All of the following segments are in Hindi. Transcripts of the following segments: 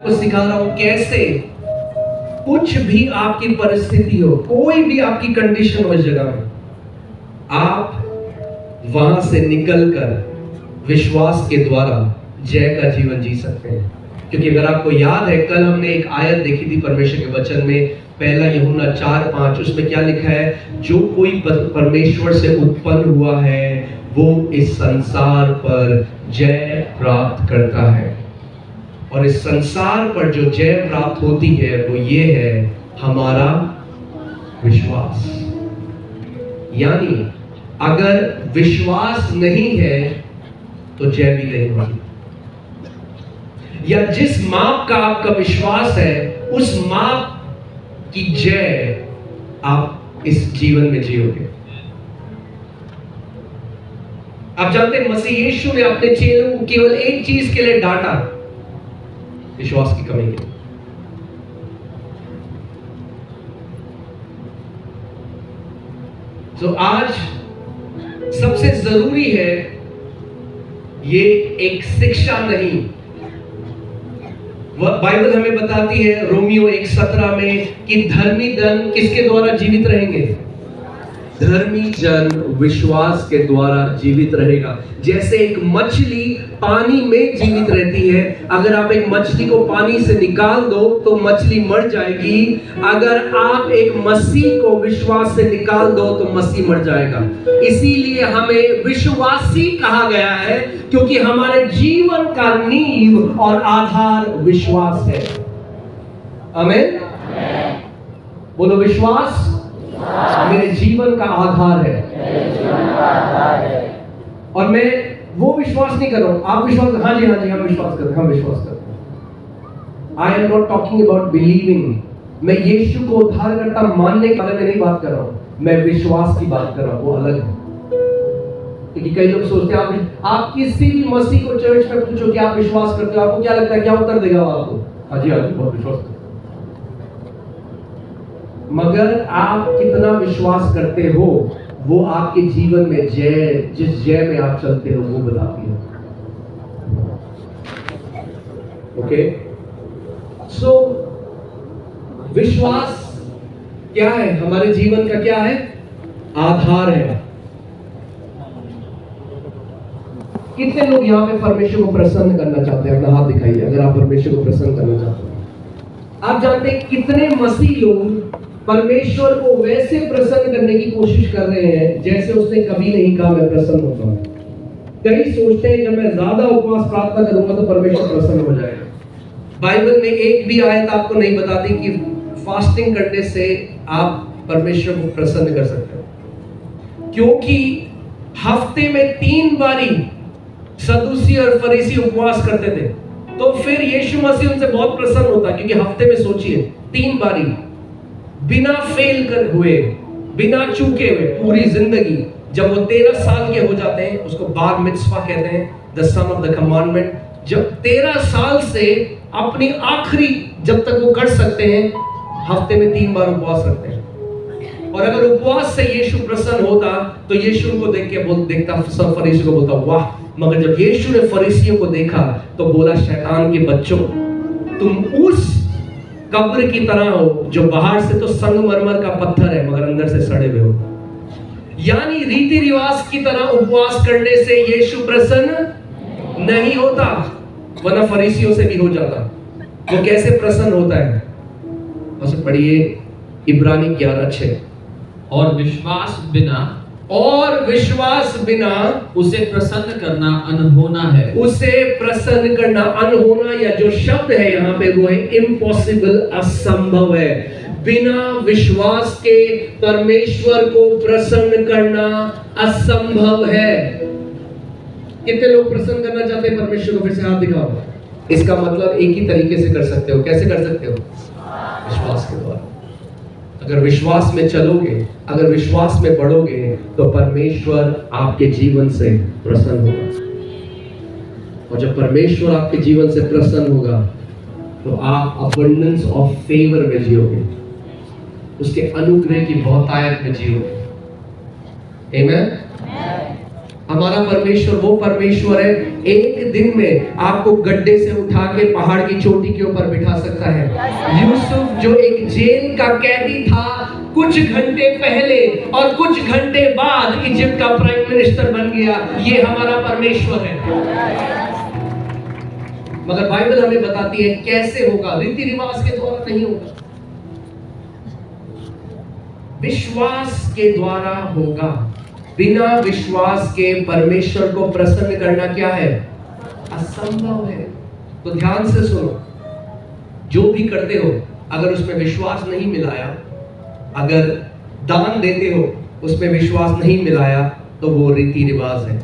को सिखा रहा हूं कैसे कुछ भी आपकी परिस्थिति हो, कोई भी आपकी कंडीशन हो इस जगह में, आप वहां से निकलकर विश्वास के द्वारा जय का जीवन जी सकते हैं। क्योंकि अगर आपको याद है, कल हमने एक आयत देखी थी परमेश्वर के वचन में, पहला यूहन्ना 4:5, उसमें क्या लिखा है? जो कोई परमेश्वर से उत्पन्न हुआ है वो इस संसार पर जय प्राप्त करता है। और इस संसार पर जो जय प्राप्त होती है वो ये है, हमारा विश्वास। यानी अगर विश्वास नहीं है तो जय भी नहीं होगी। या जिस माप का आपका विश्वास है उस माप की जय आप इस जीवन में जियोगे। आप जानते हैं मसीह यीशु ने अपने चेलों को केवल एक चीज के लिए डांटा, विश्वास की कमी के लिए। तो आज सबसे जरूरी है ये एक शिक्षा नहीं, बाइबल हमें बताती है रोमियो 1:17 में कि धर्मी जन किसके द्वारा जीवित रहेंगे? धर्मी जन विश्वास के द्वारा जीवित रहेगा। जैसे एक मछली पानी में जीवित रहती है, अगर आप एक मछली को पानी से निकाल दो तो मछली मर जाएगी। अगर आप एक मसीह को विश्वास से निकाल दो तो मसीह मर जाएगा। इसीलिए हमें विश्वासी कहा गया है, क्योंकि हमारे जीवन का नींव और आधार विश्वास है। आमीन। बोलो, विश्वास मेरे जीवन का आधार है। और मैं वो विश्वास नहीं कर रहा हूं, आप विश्वास, हाँ जी हम विश्वास करते हैं, हम विश्वास करते हैं। I am not talking about believing. मैं यीशु को उद्धारकर्ता मानने के बारे में नहीं बात कर रहा हूं, मैं विश्वास की बात कर रहा हूं, वो अलग है। क्योंकि कई लोग सोचते हैं आप किसी भी मसीह को चर्च में पूछो कि आप विश्वास करते हो, आपको क्या लगता है, क्या उत्तर देगा वो आपको? हाँ जी बहुत विश्वास करते। मगर आप कितना विश्वास करते हो वो आपके जीवन में जय, जिस जय में आप चलते हो वो बताती है। ओके, सो विश्वास क्या है? हमारे जीवन का क्या है? आधार है। कितने लोग यहाँ पे परमेश्वर को प्रसन्न करना चाहते हैं? अपना हाथ दिखाइए अगर आप परमेश्वर को प्रसन्न करना चाहते हैं। आप जानते हैं कितने मसीह लोग परमेश्वर को वैसे प्रसन्न करने की कोशिश कर रहे हैं जैसे उसने कभी नहीं कहा मैं प्रसन्न होता हूं। कई सोचते हैं जब मैं ज्यादा उपवास प्रार्थना करूंगा तो परमेश्वर प्रसन्न हो जाएगा। बाइबल में एक भी आयत आपको नहीं बताती कि फास्टिंग करने से आप परमेश्वर को प्रसन्न कर सकते हो। क्योंकि हफ्ते में 3 बारी सदूसी और फरीसी उपवास करते थे, तो फिर यीशु मसीह उनसे बहुत प्रसन्न होता। क्योंकि हफ्ते में सोचिए 3 बारी बिना फेल कर हुए, बिना चूके हुए पूरी जिंदगी, जब वो 13 साल के हो जाते हैं उसको बार मित्सवा कहते हैं, the son of the commandment. जब 13 साल से अपनी आखिरी जब तक वो कर सकते हैं, हफ्ते में 3 बार उपवास करते हैं। और अगर उपवास से यीशु प्रसन्न होता तो यीशु को देख के देखता, सब फरीसी को बोलता वाह। मगर जब यीशु ने फरीसियों को देखा तो बोला, शैतान के बच्चों, तुम उस कब्र की तरह हो जो बाहर से तो संगमरमर का पत्थर है मगर अंदर से सड़े हुए हो। यानी रीति रिवाज की तरह उपवास करने से यीशु प्रसन्न नहीं होता, वरना फरीसियों से भी हो जाता। वो कैसे प्रसन्न होता है? बस पढ़िए इब्रानी 11:6। और विश्वास बिना उसे प्रसन्न करना अनहोना है। उसे प्रसन्न करना अनहोना, या जो शब्द है यहाँ पे वो है इम्पॉसिबल, असंभव है। बिना विश्वास के परमेश्वर को प्रसन्न करना असंभव है। कितने लोग प्रसन्न करना चाहते हैं परमेश्वर को? फिर से हाथ दिखाओ। इसका मतलब एक ही तरीके से कर सकते हो। कैसे कर सकते हो? विश्वास के द्वारा। अगर विश्वास में चलोगे, अगर विश्वास में बढ़ोगे तो परमेश्वर आपके जीवन से प्रसन्न होगा। और जब परमेश्वर आपके जीवन से प्रसन्न होगा तो आप अबंडेंस ऑफ फेवर में जियोगे, उसके अनुग्रह की बहुतायत में जियोगे। आमीन। हमारा परमेश्वर वो परमेश्वर है, एक दिन में आपको गड्ढे से उठा के पहाड़ की चोटी के ऊपर बिठा सकता है। यूसुफ जो एक जेल का कैदी था, कुछ घंटे पहले और कुछ घंटे बाद इजिप्ट का प्राइम मिनिस्टर बन गया। ये हमारा परमेश्वर है। मगर बाइबल हमें बताती है कैसे होगा, रीति रिवाज के द्वारा नहीं होगा, विश्वास के द्वारा होगा। बिना विश्वास के परमेश्वर को प्रसन्न करना क्या है? असंभव है। तो ध्यान से सुनो, जो भी करते हो अगर उसमें विश्वास नहीं मिलाया, अगर दान देते हो उसमें विश्वास नहीं मिलाया तो वो रीति रिवाज है।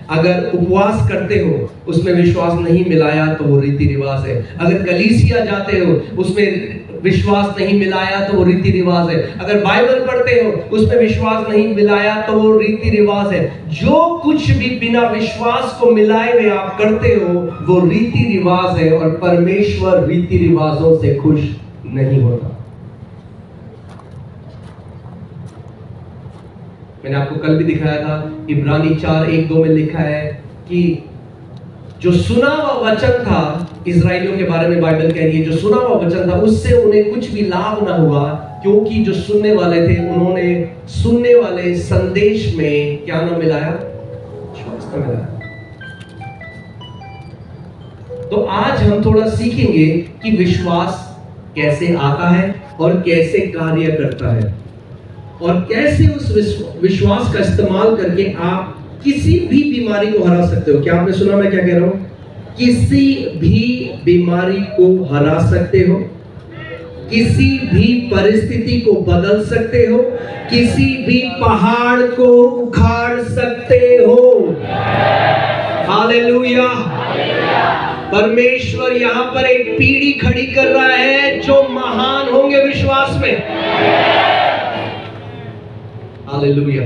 अगर उपवास करते हो उसमें विश्वास नहीं मिलाया तो वो रीति रिवाज है। अगर कलीसिया जाते हो उसमें विश्वास नहीं मिलाया तो वो रीति रिवाज है। अगर बाइबल पढ़ते हो उसमें विश्वास नहीं मिलाया तो वो रीति रिवाज है। जो कुछ भी बिना विश्वास को मिलाए हुए आप करते हो वो रीति रिवाज है, और परमेश्वर रीति रिवाजों से खुश नहीं होता। मैंने आपको कल भी दिखाया था, इब्रानी 4:1-2 में लिखा है कि जो सुना हुआ वचन था, इजराइलियों के बारे में बाइबल कह रही है, जो सुना हुआ वचन था उससे उन्हें कुछ भी लाभ ना हुआ, क्योंकि जो सुनने वाले थे उन्होंने सुनने वाले संदेश में क्या ना मिलाया? विश्वास ना मिलाया। तो आज हम थोड़ा सीखेंगे कि विश्वास कैसे आता है और कैसे कार्य करता है, और कैसे उस विश्वास का इस्तेमाल करके आप किसी भी बीमारी को हरा सकते हो। क्या आपने सुना मैं क्या कह रहा हूं? किसी भी बीमारी को हरा सकते हो, किसी भी परिस्थिति को बदल सकते हो, किसी भी पहाड़ को उखाड़ सकते हो। हालेलुया। परमेश्वर यहां पर एक पीढ़ी खड़ी कर रहा है जो महान होंगे विश्वास में। हालेलुया।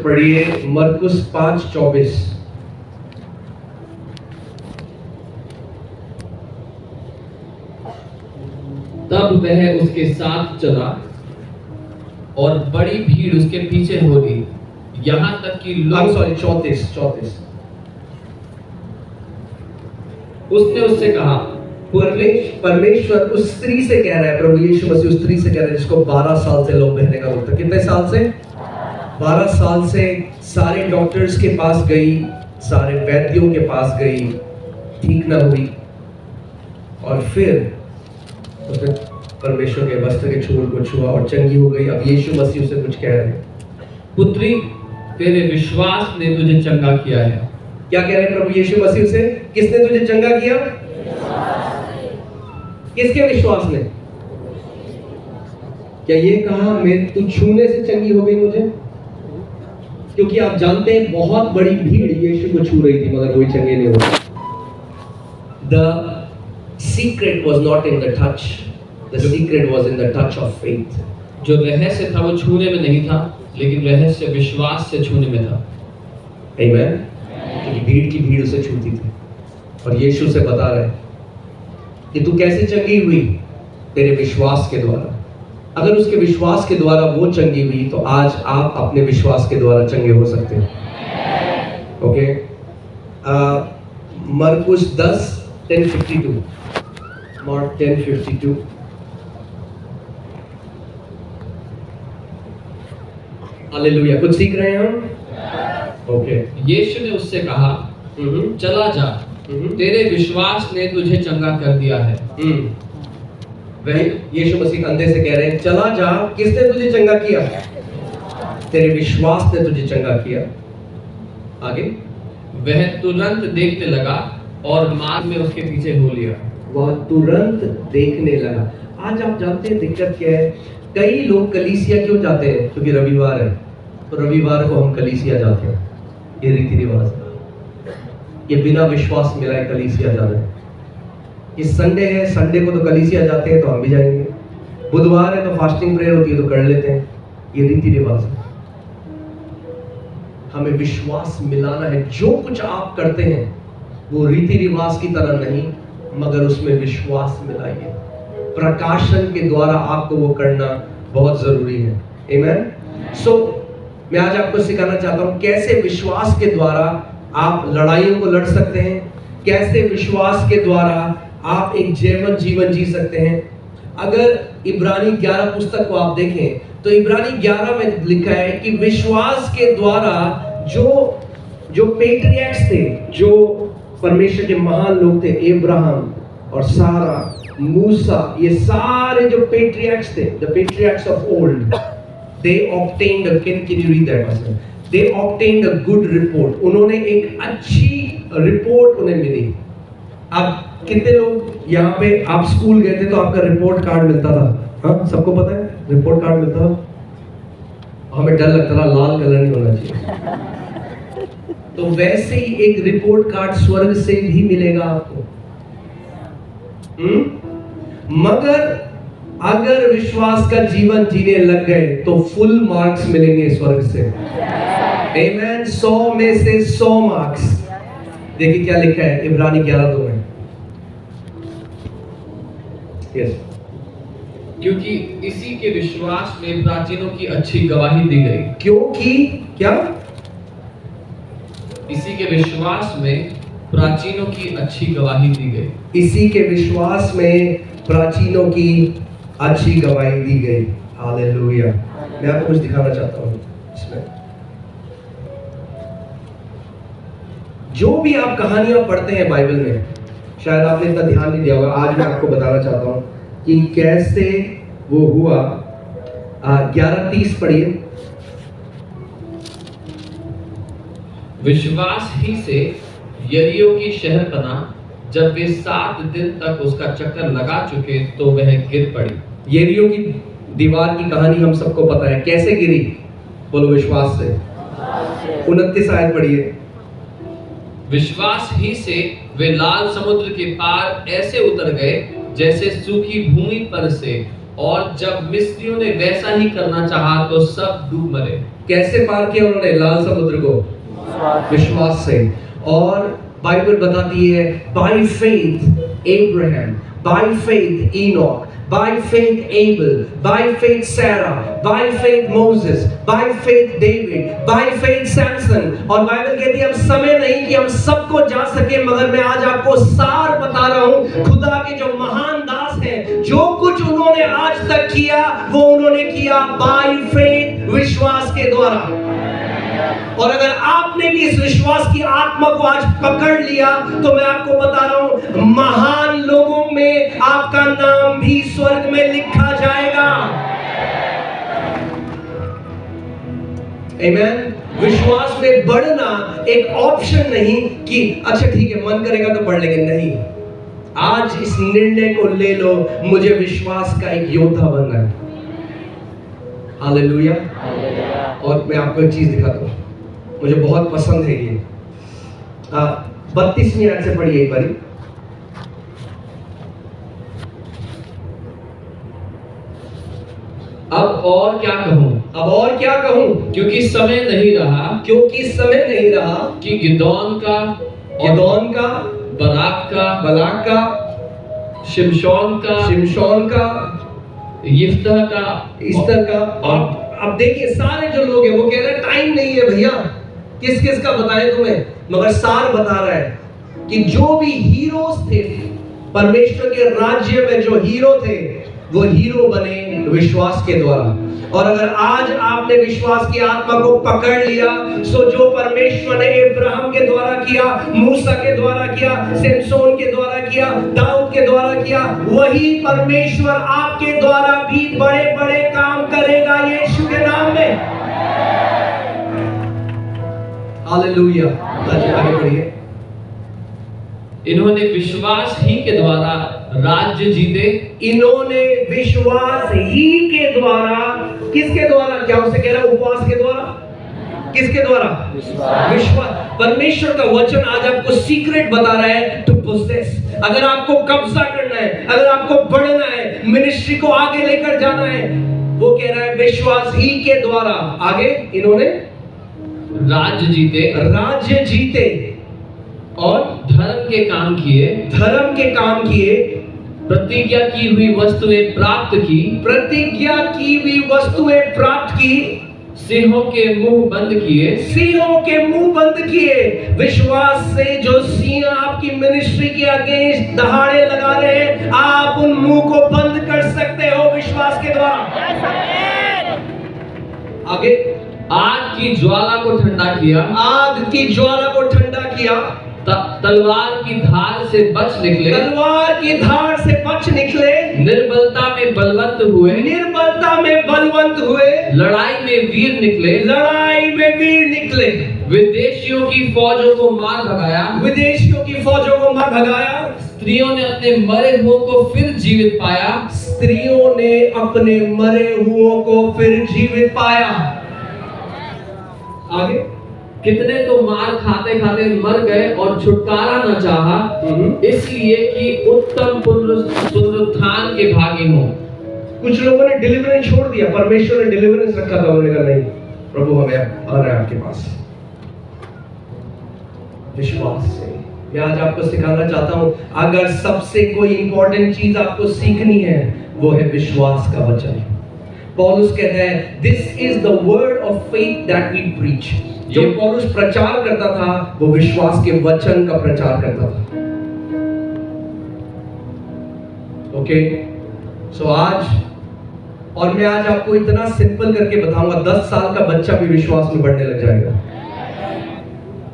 पढ़िए मरकुस 5:24। तब वह उसके साथ चला और बड़ी भीड़ उसके पीछे हो गई, यहाँ तक कि लोग 34। उसने उससे कहा, परमेश्वर उस स्त्री से कह रहा है, प्रभु यीशु मसीह उस स्त्री से कह रहा है जिसको 12 साल से लो बहने का रोग था। कितने साल से? 12 साल से सारे डॉक्टर्स के पास गई, सारे वैद्यों के पास गई, ठीक ना हुई, और फिर उसने परमेश्वर के वस्त्र के छोर को छुआ और चंगी हो गई। अब यीशु मसीह उसे कुछ कह रहे हैं, पुत्री तेरे विश्वास ने तुझे चंगा किया है। क्या कह रहे हैं प्रभु यीशु मसीह से? किसने तुझे चंगा किया? किसके विश्वास ने? क्या ये कहा मैं तू छूने से चंगी हो गई मुझे? क्योंकि आप जानते हैं बहुत बड़ी भीड़ यीशु को छू रही थी मगर कोई चंगे नहीं हुआ। The secret was not in the touch. The secret was in the touch of faith. जो रहस्य था वो छूने में नहीं था, लेकिन रहस्य विश्वास से छूने में था। Amen. क्योंकि भीड़ की भीड़ उसे छूती थी, और यीशु से बता रहे कि तू कैसे चंगी हुई? तेरे विश्वास के द्वारा। अगर उसके विश्वास के द्वारा वो चंगी हुई तो आज आप अपने विश्वास के द्वारा चंगे हो सकते हैं। ओके, मरकुस 10:52। मार्क 10:52। हालेलुया। कुछ सीख रहे हैं हम? ओके। यीशु ने उससे कहा, चला जा, तेरे विश्वास ने तुझे चंगा कर दिया है। वह यीशु मसीह अंधे से कह रहे हैं, चला जा। किसने तुझे चंगा किया? तेरे विश्वास ने तुझे चंगा किया। आगे, वह तुरंत देखने लगा और मार्ग में उसके पीछे हो लिया। वह तुरंत देखने लगा। आज आप जानते हैं दिक्कत क्या है? कई लोग कलीसिया क्यों जाते हैं? क्योंकि रविवार है, तो रविवार को हम कलीसिया जाते हैं। ये रीति रिवाज है, ये बिना विश्वास मिलाए कलीसिया जाना है। इस संडे है, संडे को तो कलीसिया जाते हैं तो हम भी जाएंगे। बुधवार है तो फास्टिंग प्रेयर होती है तो कर लेते हैं। ये रीति रिवाज है। हमें विश्वास मिलाना है। जो कुछ आप करते हैं वो रीति रिवाज की तरह नहीं, मगर उसमें विश्वास मिलाइए। प्रकाशन के द्वारा आपको वो करना बहुत जरूरी है। आमीन। सो मैं आज आपको सिखाना चाहता हूं कैसे विश्वास के द्वारा आप लड़ाइयों को लड़ सकते हैं, कैसे विश्वास के द्वारा आप एक जीवन जी सकते हैं। अगर इब्रानी 11 पुस्तक को आप देखें तो इब्रानी 11 में लिखा है कि विश्वास के द्वारा जो पेट्रियर्क्स थे, जो परमेश्वर के महान लोग थे, अब्राहम और सारा, मूसा, ये सारे जो पेट्रियर्क्स थे, the patriarchs of old, they obtained a, can you read that pastor? They obtained a good report. उन्होंने एक अच्छी रिपोर्ट उन्हें मिली। अब कितने लोग यहाँ पे आप स्कूल गए थे तो आपका रिपोर्ट कार्ड मिलता था? हाँ, सबको पता है रिपोर्ट कार्ड मिलता था। हमें डर लगता था लाल कलर नहीं होना चाहिए। तो वैसे ही एक रिपोर्ट कार्ड स्वर्ग से भी मिलेगा आपको। मगर अगर विश्वास का जीवन जीने लग गए तो फुल मार्क्स मिलेंगे स्वर्ग से। आमेन। 100 में से 100 मार्क्स। देखिए क्या लिखा है इब्रानी 11:2 में। यस। क्योंकि इसी के विश्वास में प्राचीनों की अच्छी गवाही दी गई। क्योंकि क्या? इसी के विश्वास में प्राचीनों की अच्छी गवाही दी गई। इसी के विश्वास में प्राचीनों की अच्छी गवाही दी गई। हालेलुया। मैं आपको कुछ दिखाना चाहता हूँ इसमें। जो भी आप कहानियां पढ़ते हैं बाइबल में, शायद आपने इतना ध्यान नहीं दिया होगा, आज मैं आपको बताना चाहता हूँ कि कैसे वो हुआ। 11:30 पढ़िए। विश्वास ही से यरीहो की शहरपनाह जब वे 7 दिन तक उसका चक्कर लगा चुके तो वह गिर पड़ी। यरीहो की दीवार की कहानी हम सबको पता है, कैसे गिरी? बोलो विश्वास से। 29 आयत पढ़िए। विश्वास ही से वे लाल समुद्र के पार ऐसे उतर गए जैसे सूखी भूमि पर से, और जब मिस्रियों ने वैसा ही करना चाहा तो सब डूब मरे। कैसे पार किया उन्होंने लाल समुद्र को? विश्वास से। और बाइबल बताती है by faith Abraham, by faith Enoch, by faith Abel, by faith Sarah, by faith Moses, by faith David, by faith Samson। और बाइबल कहती है अब समय नहीं कि हम सबको जा सके, मगर मैं आज आपको सार बता रहा हूँ। खुदा के जो महान दास हैं, जो कुछ उन्होंने आज तक किया वो उन्होंने किया by faith, विश्वास के द्वारा। और अगर आपने भी इस विश्वास की आत्मा को आज पकड़ लिया तो मैं आपको बता रहा हूं महान लोगों में आपका नाम भी स्वर्ग में लिखा जाएगा। आमेन। विश्वास में बढ़ना एक ऑप्शन नहीं कि अच्छा ठीक है मन करेगा तो बढ़ लेंगे, नहीं। आज इस निर्णय को ले लो, मुझे विश्वास का एक योद्धा बनना है। हालेलुया। और मैं आपको एक चीज दिखाता हूं, मुझे बहुत पसंद है ये। 32वीं आयत से पढ़िए एक बारी। अब और क्या कहूं? अब और क्या कहूं? क्योंकि समय नहीं रहा, क्योंकि समय नहीं रहा कि गिदोन का, बलाक का, शिमशोन का, यिफ्तह का, इस्तर का। और अब देखिए सारे जो लोग हैं वो कह रहे हैं टाइम नहीं है भैया, किस किस का बताएं तुम्हें, मगर सार बता रहा है कि जो भी हीरोज थे परमेश्वर के राज्य में, जो हीरो थे वो हीरो बने विश्वास के द्वारा। और अगर आज आपने विश्वास की आत्मा को पकड़ लिया, सो जो परमेश्वर ने अब्राहम के द्वारा किया, मूसा के द्वारा किया, सिमसोन के द्वारा किया, दाऊद के द्वारा किया, वही परमेश्वर आपके द्वारा भी बड़े बड़े काम करेगा यीशु के नाम में। हालेलुया। आगे बढ़िए। इन्होंने विश्वास ही के द्वारा राज्य जीते। इन्होंने विश्वास ही के द्वारा, किसके द्वारा? क्या उसे कह रहा है? उपवास के द्वारा। किसके द्वारा? विश्वास। परमेश्वर का वचन आज आपको सीक्रेट बता रहा है टू पोसेस। अगर आपको कब्जा करना है, अगर आपको बढ़ना है, मिनिस्ट्री को आगे लेकर जाना है, वो कह रहा है विश्वास ही के द्वारा। आगे इन्होंने राज्य जीते और धर्म के काम किए, प्रतिज्ञा की हुई वस्तुएं प्राप्त की, सिंहों के मुंह बंद किए, सिंहों के मुंह बंद किए। विश्वास से जो सिंह आपकी मिनिस्ट्री के अगेंस्ट दहाड़े लगा रहे हैं, आप उन मुंह को बंद कर सकते हो विश्वास के द्वारा। आगे, आग की ज्वाला को ठंडा किया, आग की ज्वाला को ठंडा किया, तलवार की धार से बच निकले, तलवार की धार से बच निकले, निर्बलता में बलवंत हुए, निर्बलता में बलवंत हुए, लड़ाई में वीर निकले, लड़ाई में वीर निकले, विदेशियों की फौजों को मार भगाया, विदेशियों की फौजों को मार भगाया, स्त्रियों ने अपने मरे हुओं को फिर जीवित पाया, स्त्रियों ने अपने मरे हुओं को फिर जीवित पाया। आगे, कितने तो मार खाते खाते मर गए और छुटकारा न चाहा, इसलिए कि उत्तम पुनरुत्थान के भागी हो। कुछ लोगों ने डिलीवरेंस छोड़ दिया, परमेश्वर ने डिलीवरेंस रखा था, उन्होंने कहा नहीं प्रभु हमें आ रहा है आपके पास। विश्वास से मैं आज आपको सिखाना चाहता हूं, अगर सबसे कोई इंपॉर्टेंट चीज आपको सीखनी है वो है विश्वास का वचन। पौलुस कहता है this is the word of faith that we preach. जो पौलुस प्रचार करता था वो विश्वास के वचन का प्रचार करता था। ओके, सो आज, और मैं आज आपको इतना सिंपल करके बताऊंगा, 10 साल का बच्चा भी विश्वास में बढ़ने लग जाएगा।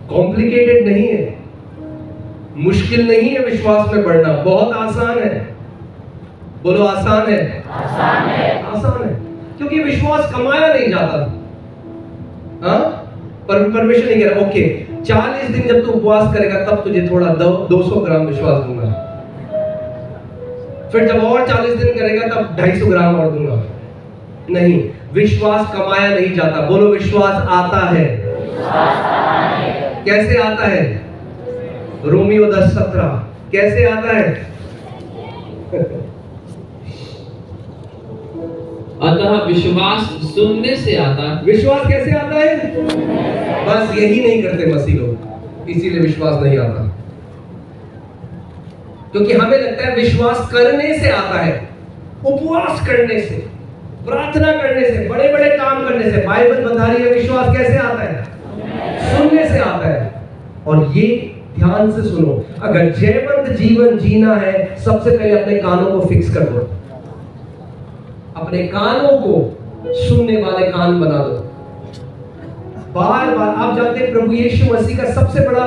कॉम्प्लिकेटेड नहीं है, मुश्किल नहीं है विश्वास में बढ़ना, बहुत आसान है। बोलो आसान है, आसान है, आसान है, क्योंकि विश्वास कमाया नहीं जाता। हाँ, परमेश्वर नहीं कह रहा ओके 40 दिन जब तू उपवास करेगा तब तुझे थोड़ा 200 ग्राम विश्वास दूंगा, फिर जब और 40 दिन करेगा तब 250 ग्राम और दूंगा। नहीं, विश्वास कमाया नहीं जाता। बोलो विश्वास आता है। कैसे आता है? रोमियो 10:17 कैसे आता है? अतः विश्वास सुनने से आता है। विश्वास कैसे आता है? बस यही नहीं करते मसीह लोग, इसीलिए विश्वास नहीं आता। क्योंकि हमें लगता है विश्वास करने से आता है, उपवास करने से, प्रार्थना करने से, बड़े बड़े काम करने से। बाइबल बता रही है विश्वास कैसे आता है? सुनने से आता है। और ये ध्यान से सुनो, अगर जयवंत जीवन जीना है सबसे पहले अपने कानों को फिक्स कर दो, अपने कानों को सुनने वाले कान बना दो। बार बार, आप जानते हैं प्रभु यीशु मसीह का सबसे बड़ा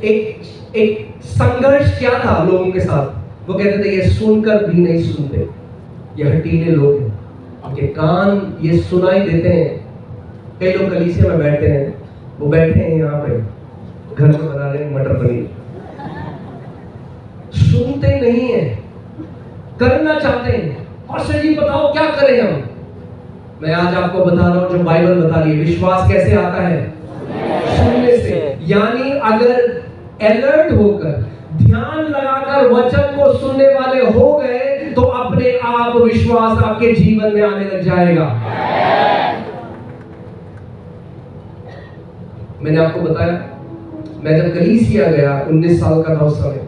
एक संघर्ष क्या था लोगों के साथ? वो कहते थे ये सुनकर भी नहीं सुनते, ये हठीले लोग हैं, आपके कान ये सुनाई देते हैं। कई लोग कलीसिया में बैठे हैं, वो बैठे हैं यहाँ पे घर में बना रहे हैं मटर पनीर, सुनते नहीं है, करना चाहते हैं। पास्टर जी बताओ क्या करें हम? मैं आज आपको बता रहा हूं जो बाइबल बता रही है, विश्वास कैसे आता है? सुनने से। यानी अगर अलर्ट होकर, ध्यान लगाकर वचन को सुनने वाले हो गए तो अपने आप विश्वास आपके जीवन में आने लग जाएगा। मैंने आपको बताया, मैं जब कलीसिया गया 19 साल का था उस समय,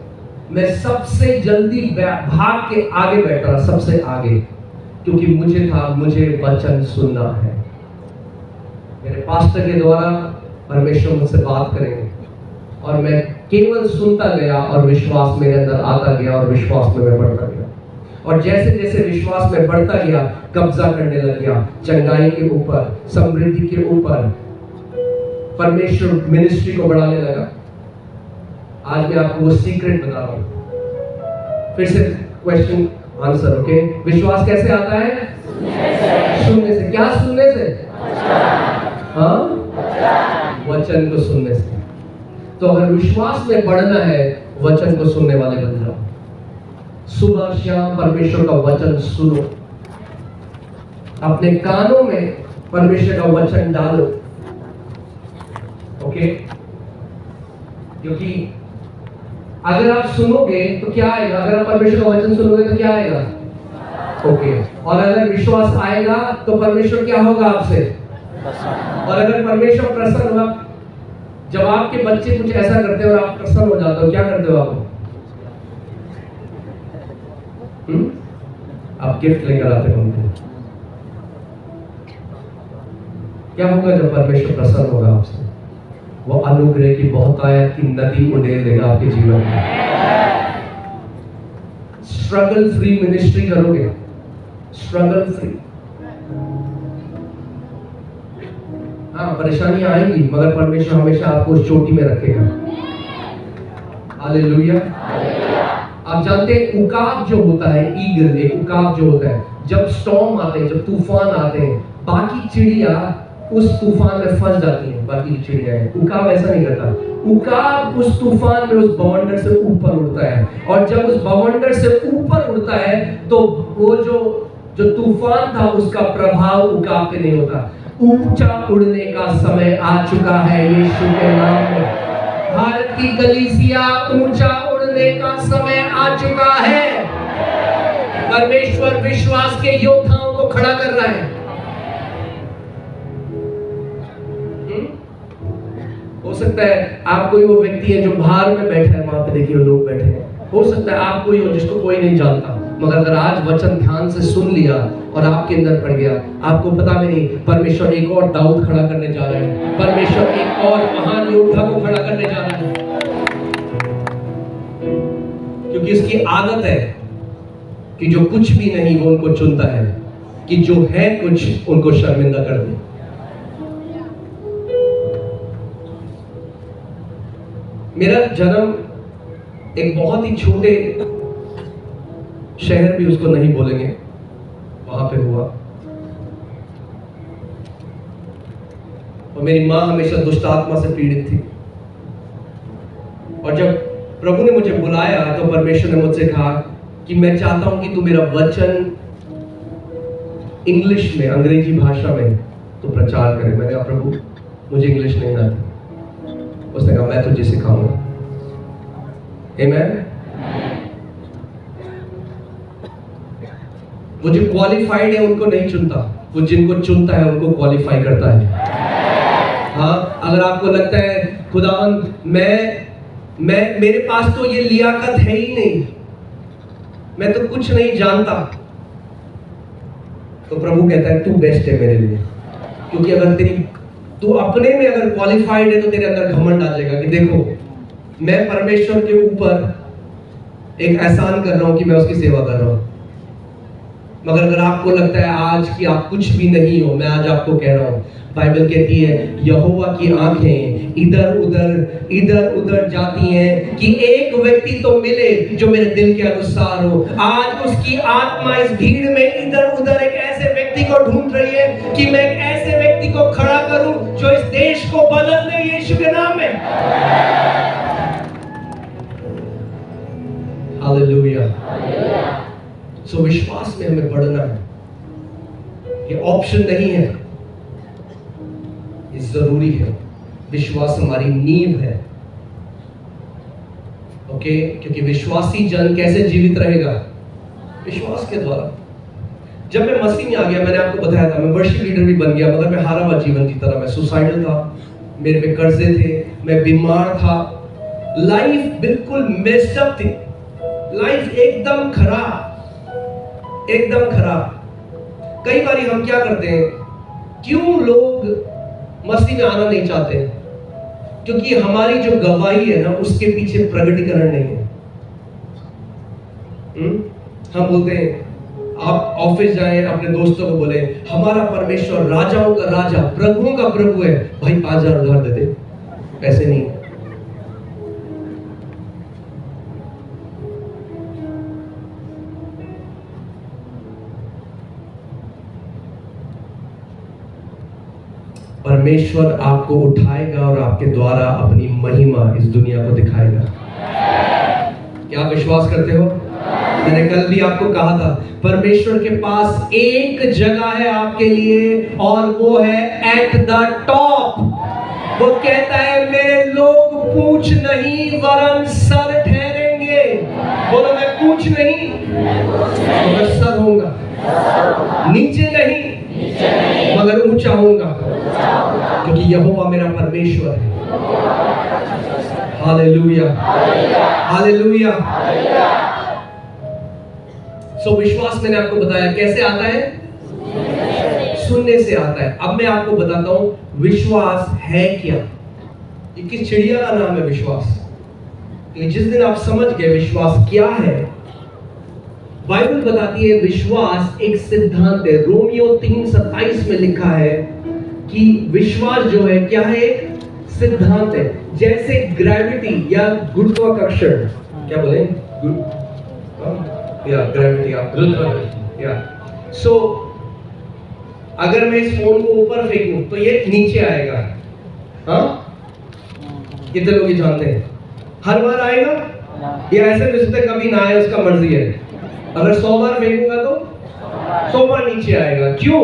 मैं सबसे जल्दी भाग के आगे बैठा, सबसे आगे, क्योंकि मुझे वचन सुनना है। मेरे पास्टर के द्वारा परमेश्वर मुझसे बात करेंगे और मैं केवल सुनता गया और विश्वास मेरे अंदर आता गया और विश्वास में मैं बढ़ता गया। और जैसे जैसे विश्वास में बढ़ता गया, कब्जा करने लग गया चंगाई के ऊपर, समृद्धि के ऊपर, परमेश्वर मिनिस्ट्री को बढ़ाने लगा। आज मैं आपको वो सीक्रेट बता रहा हूं। फिर से क्वेश्चन आंसर, ओके? विश्वास कैसे आता है? सुनने से। क्या सुनने से? हाँ, वचन को सुनने से। तो अगर विश्वास में बढ़ना है, वचन को सुनने वाले बन जाओ। सुबह शाम परमेश्वर का वचन सुनो, अपने कानों में परमेश्वर का वचन डालो, ओके? क्योंकि अगर आप सुनोगे तो क्या आएगा? अगर आप परमेश्वर का वचन सुनोगे तो क्या आएगा? ओके। और अगर विश्वास आएगा तो परमेश्वर क्या होगा आपसे? और अगर परमेश्वर प्रसन्न होगा, जब आपके बच्चे कुछ ऐसा करते हैं और आप प्रसन्न हो जाते हो, क्या करते हो आप? आप गिफ्ट लेकर आते हो उनको। क्या होगा जब परमेश्वर प्रसन्न होगा आपसे? वो अनुग्रह की बहुतायत की नदी उड़ेल देगा आपके जीवन में। स्ट्रगल फ्री मिनिस्ट्री करोगे, स्ट्रगल फ्री। हाँ, परेशानियां आएंगी, मगर परमेश्वर हमेशा आपको उस चोटी में रखेगा। हालेलुया। आप जानते हैं उकाब जो होता है, ईगल, एक उकाब जो होता है, जब स्टॉर्म आते हैं, जब तूफान आते हैं, बाकी चिड़िया उस तूफान में फंस जाती हैं। बाकी चिड़िया है, उकाब ऐसा नहीं करता। उकाब उस तूफान में उस बवंडर से ऊपर उड़ता है, और जब उस बवंडर से ऊपर उड़ता है तो वो जो तूफान था उसका प्रभाव उकाब पे नहीं होता। ऊंचा उड़ने का समय आ चुका है यीशु के नाम में। भारत की कलीसिया, ऊंचा उड़ने का समय आ चुका है। परमेश्वर विश्वास के योद्धाओं को खड़ा कर रहा है। हो सकता है आप कोई वो व्यक्ति है जो बाहर में बैठा है, वहां पे देखिए लोग बैठे हैं। हो सकता है आप कोई हो जिसको कोई नहीं जानता, मगर अगर आज वचन ध्यान से सुन लिया और आपके अंदर पड़ गया, आपको पता भी नहीं, परमेश्वर एक और दाऊद खड़ा करने जा रहा है। परमेश्वर एक और महान योद्धा को खड़ा करने जा रहा है, क्योंकि इसकी आदत है कि जो कुछ भी नहीं वो उनको चुनता है, कि जो है कुछ उनको शर्मिंदा कर दे। मेरा जन्म एक बहुत ही छोटे शहर, भी उसको नहीं बोलेंगे, वहां पे हुआ। और मेरी माँ हमेशा दुष्ट आत्मा से पीड़ित थी। और जब प्रभु ने मुझे बुलाया तो परमेश्वर ने मुझसे कहा कि मैं चाहता हूं कि तू मेरा वचन इंग्लिश में, अंग्रेजी भाषा में तो प्रचार करे। मैंने कहा प्रभु मुझे इंग्लिश नहीं आती। उसने कहा मैं तुझे सिखाऊंगा। आमेन। वो जो क्वालिफाइड है उनको नहीं चुनता, वो जिनको चुनता है उनको क्वालिफाई करता है। हाँ, अगर आपको लगता है खुदावंद मैं मेरे पास तो ये लियाकत है ही नहीं, मैं तो कुछ नहीं जानता, तो प्रभु कहता है तू बेस्ट है मेरे लिए। क्योंकि अगर तू अपने में अगर क्वालिफाइड है तो तेरे अंदर घमंड आ जाएगा कि देखो मैं परमेश्वर के ऊपर एक एहसान कर रहा हूं कि मैं उसकी सेवा कर रहा हूं। मगर अगर आपको लगता है आज कि आप कुछ भी नहीं हो, मैं आज आपको कह रहा हूं, बाइबल कहती है यहोवा की आंखें इधर उधर जाती हैं कि एक व्यक्ति तो मिले जो मेरे दिल के अनुसार हो। आज उसकी आत्मा इस भीड़ में इधर उधर एक ऐसे व्यक्ति को ढूंढ रही है कि मैं एक ऐसे व्यक्ति को खड़ा करूं जो इस देश को बदल दे यीशु के नाम में। हालेलुया। सो विश्वास में हमें बढ़ना है, ये ऑप्शन नहीं है, ये जरूरी है। विश्वास हमारी नींव है। ओके, क्योंकि विश्वासी जन कैसे जीवित रहेगा? विश्वास के द्वारा। जब मैं मसीह में आ गया, मैंने आपको बताया था, मैं वर्शिप लीडर भी बन गया, मगर मैं हारा हुआ जीवन जीता रहा। मैं सुसाइडल था, मेरे पे कर्जे थे, मैं बीमार था, लाइफ बिल्कुल मेस्ड अप थी, लाइफ एकदम खराब। कई बार हम क्या करते हैं, क्यों लोग मसीह में आना नहीं चाहते? क्योंकि हमारी जो गवाही है ना, उसके पीछे प्रगटीकरण नहीं है। हम बोलते हैं, आप ऑफिस जाएं, अपने दोस्तों को बोले हमारा परमेश्वर राजाओं का राजा, प्रभुओं का प्रभु है, भाई 5,000 उधार दे दे। पैसे नहीं। परमेश्वर आपको उठाएगा और आपके द्वारा अपनी महिमा इस दुनिया को दिखाएगा। क्या आप विश्वास करते हो? मैंने कल भी आपको कहा था, परमेश्वर के पास एक जगह है आपके लिए, और वो है एट द टॉप। वो कहता है मेरे लोग पूछ नहीं वरन सर ठहरेंगे। बोलो मैं पूछ नहीं मगर सर होऊंगा, नीचे नहीं मगर ऊंचा होऊंगा, क्योंकि यहोवा मेरा परमेश्वर है। Hallelujah, hallelujah. सो विश्वास मैंने आपको बताया कैसे आता है? सुनने से आता है। अब मैं आपको बताता हूं विश्वास है क्या। ये किस चिड़िया का नाम है विश्वास। ये जिस दिन आप समझ गए विश्वास क्या है, बाइबल बताती है विश्वास एक सिद्धांत है। रोमियो 3:27 में लिखा है कि विश्वास जो है क्या है, एक सिद्धांत है। जैसे ग्रेविटी या गुरुत्वाकर्षण, क्या बोले, या ग्रेविटी या गुरुत्वाकर्षण, या सो अगर मैं इस फोन को ऊपर फेंकूं तो ये नीचे आएगा। हाँ, कितने लोग ये जानते हैं? हर बार आएगा या ऐसे भी सकते कभी ना आए, उसका मर्जी है। अगर 100 बार फेंकूंगा तो 100 बार नीचे आएगा। क्यों?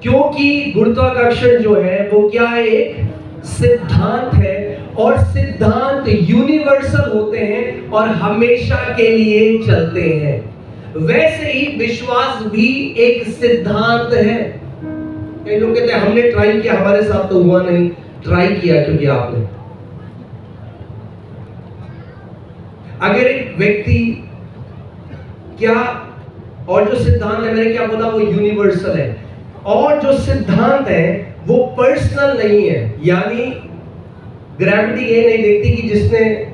क्योंकि गुरुत्वाकर्षण जो है वो क्या है, एक सिद्धांत है, और सिद्धांत यूनिवर्सल होते हैं और हमेशा के लिए चलते हैं। वैसे ही विश्वास भी एक सिद्धांत है। कई लोग कहते हैं हमने ट्राई किया, हमारे साथ तो हुआ नहीं। ट्राई किया क्योंकि आपने, अगर एक व्यक्ति क्या, और जो सिद्धांत है, मैंने क्या बोला, वो यूनिवर्सल है, और जो सिद्धांत है वो पर्सनल नहीं है। यानी ग्रेविटी ये नहीं देखती कि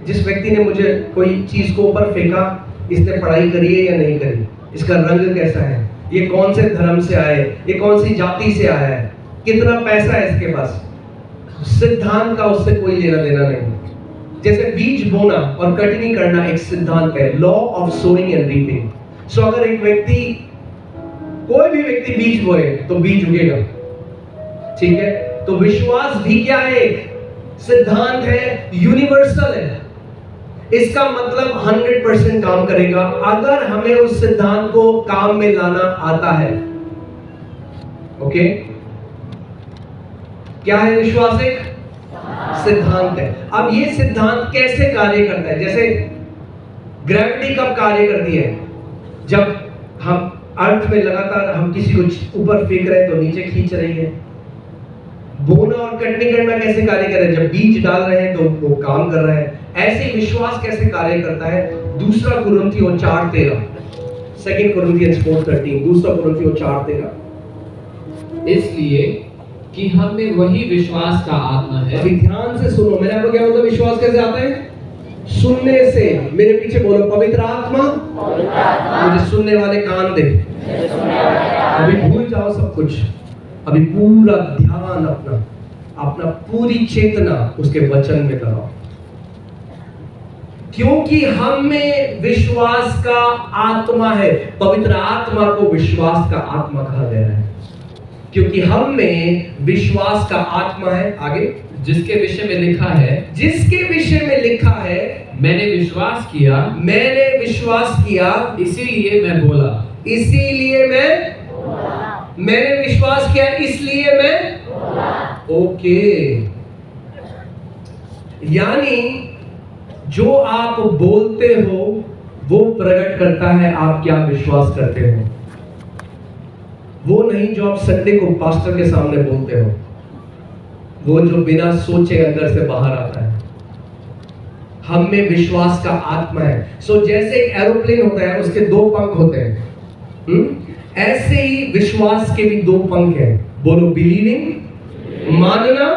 जिस व्यक्ति ने मुझे कोई चीज को ऊपर फेंका, इसने पढ़ाई करी है या नहीं करी, इसका रंग कैसा है, ये कौन से धर्म से आए, ये कौन सी जाति से आया है, कितना पैसा है इसके पास। सिद्धांत का उससे कोई लेना देना नहीं। जैसे बीज बोना और कटनी करना एक सिद्धांत है, law of sowing and reaping. So अगर एक व्यक्ति, कोई भी व्यक्ति बीज बोए तो बीज उगेगा, ठीक है। तो विश्वास भी क्या है, एक सिद्धांत है, यूनिवर्सल है। इसका मतलब 100% काम करेगा अगर हमें उस सिद्धांत को काम में लाना आता है। ओके, क्या है विश्वास? एक सिद्धांत है। अब ये सिद्धांत कैसे कार्य करता है? जैसे ग्रेविटी कब कार्य करती है? जब हम अर्थ में लगातार हम किसी को ऊपर फेंक रहे हैं तो नीचे खींच रही है। बोना और कटनी करना कैसे कार्य कर रहे हैं? जब बीज डाल रहे हैं तो वो काम कर रहे हैं। ऐसे ही विश्वास कैसे कार्य करता है? 2 कुरिन्थियों 4:13, 2 Corinthians 4:13, 2 कुरिन्थियों 4:13। इसलिए कि हम में वही विश्वास का आत्मा है। अभी ध्यान से सुनो, मैंने आपको क्या बोला, विश्वास कैसे आता है? सुनने से। मेरे पीछे बोलो, पवित्र आत्मा मुझे सुनने वाले कान दे। अभी भूल जाओ सब कुछ, अभी पूरा ध्यान अपना पूरी चेतना उसके वचन में लगाओ। क्योंकि हम में विश्वास का आत्मा है। पवित्र आत्मा को विश्वास का आत्मा कहा गया है क्योंकि हम में विश्वास का आत्मा है। आगे, जिसके विषय में लिखा है, जिसके विषय में लिखा है, मैंने विश्वास किया, इसीलिए मैं बोला, इसीलिए मैंने विश्वास किया, इसलिए मैं ओके। यानी जो आप बोलते हो वो प्रकट करता है आप क्या विश्वास करते हो। वो नहीं जो आप संडे को पास्टर के सामने बोलते हो, वो जो बिना सोचे अंदर से बाहर आता है। हम में विश्वास का आत्मा है। सो जैसे एक एरोप्लेन होता है, उसके 2 पंख होते हैं, ऐसे ही विश्वास के भी 2 पंख हैं। बोलो, बिलीविंग, मानना,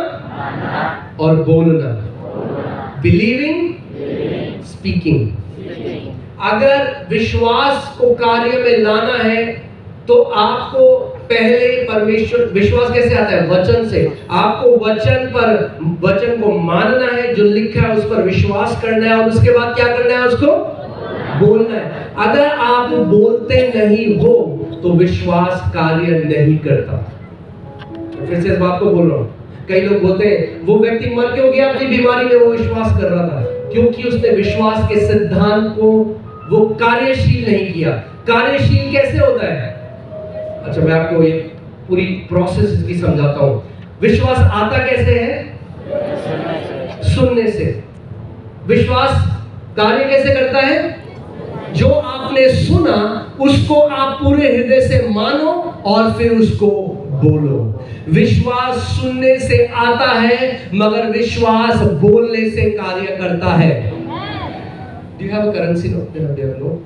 और बोलना। Believing, speaking. अगर विश्वास को कार्य में लाना है तो आपको पहले परमेश्वर, विश्वास कैसे आता है? वचन से। आपको वचन को मानना है, जो लिखा है उस पर विश्वास करना है, और उसके बाद क्या करना है? उसको बोलना है। अगर आप बोलते नहीं हो तो विश्वास कार्य नहीं करता। फिर से इस बात को बोल रहा हूं। कई लोग बोलते हैं वो व्यक्ति मर क्यों गया अपनी बीमारी में? वो विश्वास कर रहा था, क्योंकि उसने विश्वास के सिद्धांत को वो कार्यशील नहीं किया। कार्यशील कैसे होता है? अच्छा, मैं आपको ये पूरी प्रोसेस इसकी समझाता हूं। विश्वास आता कैसे है? सुनने से। विश्वास कार्य कैसे करता है? जो आपने सुना उसको आप पूरे हृदय से मानो और फिर उसको बोलो। विश्वास सुनने से आता है, मगर विश्वास बोलने से कार्य करता है। Do you have a currency note? Do you have a note?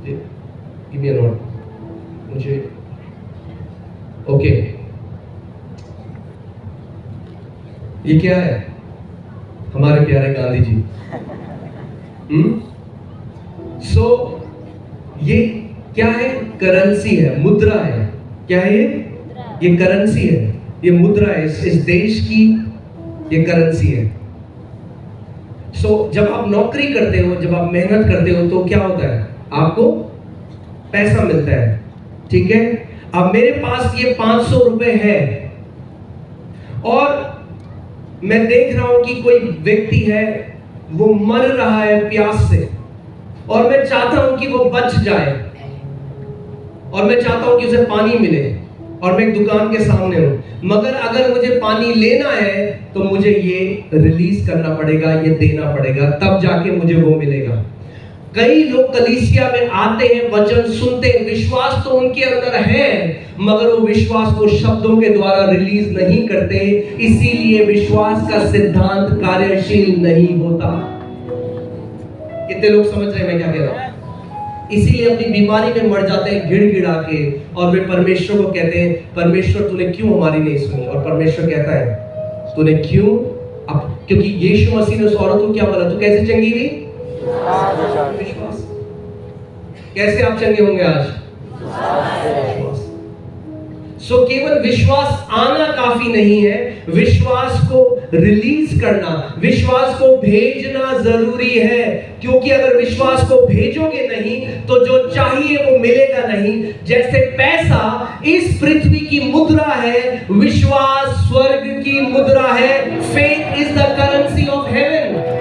Give me a note. मुझे ओके, ये क्या है? हमारे प्यारे गांधी जी। सो ये क्या है? करेंसी है, मुद्रा है। क्या है ये करेंसी है, ये मुद्रा है, इस देश की ये करेंसी है। जब आप नौकरी करते हो, जब आप मेहनत करते हो, तो क्या होता है? आपको पैसा मिलता है, ठीक है? अब मेरे पास ये 500 रुपए है और मैं देख रहा हूं कि कोई व्यक्ति है, वो मर रहा है प्यास से, और मैं चाहता हूं कि वो बच जाए, और मैं चाहता हूं कि उसे पानी मिले, और मैं एक दुकान के सामने हूं, मगर अगर मुझे पानी लेना है तो मुझे ये रिलीज करना पड़ेगा, ये देना पड़ेगा, तब जाके मुझे वो मिलेगा। कई लोग कलीसिया में आते हैं, वचन सुनते हैं, विश्वास तो उनके अंदर है, मगर वो विश्वास को शब्दों के द्वारा रिलीज नहीं करते, इसीलिए विश्वास का सिद्धांत कार्यशील नहीं होता। कितने लोग समझ रहे हैं मैं क्या कह रहा हूं? इसीलिए अपनी बीमारी में मर जाते हैं गिड़गिड़ा के, और वे परमेश्वर को कहते हैं, परमेश्वर तूने क्यों हमारी नहीं सुनी? और परमेश्वर कहता है, तूने क्यों? अब क्योंकि यीशु मसीह ने उस औरत को क्या बोला? तू कैसे चंगी हुई? विश्वास। कैसे आप चंगे होंगे आज? विश्वास। केवल विश्वास आना काफी नहीं है, विश्वास को रिलीज करना, विश्वास को भेजना जरूरी है, क्योंकि अगर विश्वास को भेजोगे नहीं तो जो चाहिए वो मिलेगा नहीं। जैसे पैसा इस पृथ्वी की मुद्रा है, विश्वास स्वर्ग की मुद्रा है। Faith is the currency of haven.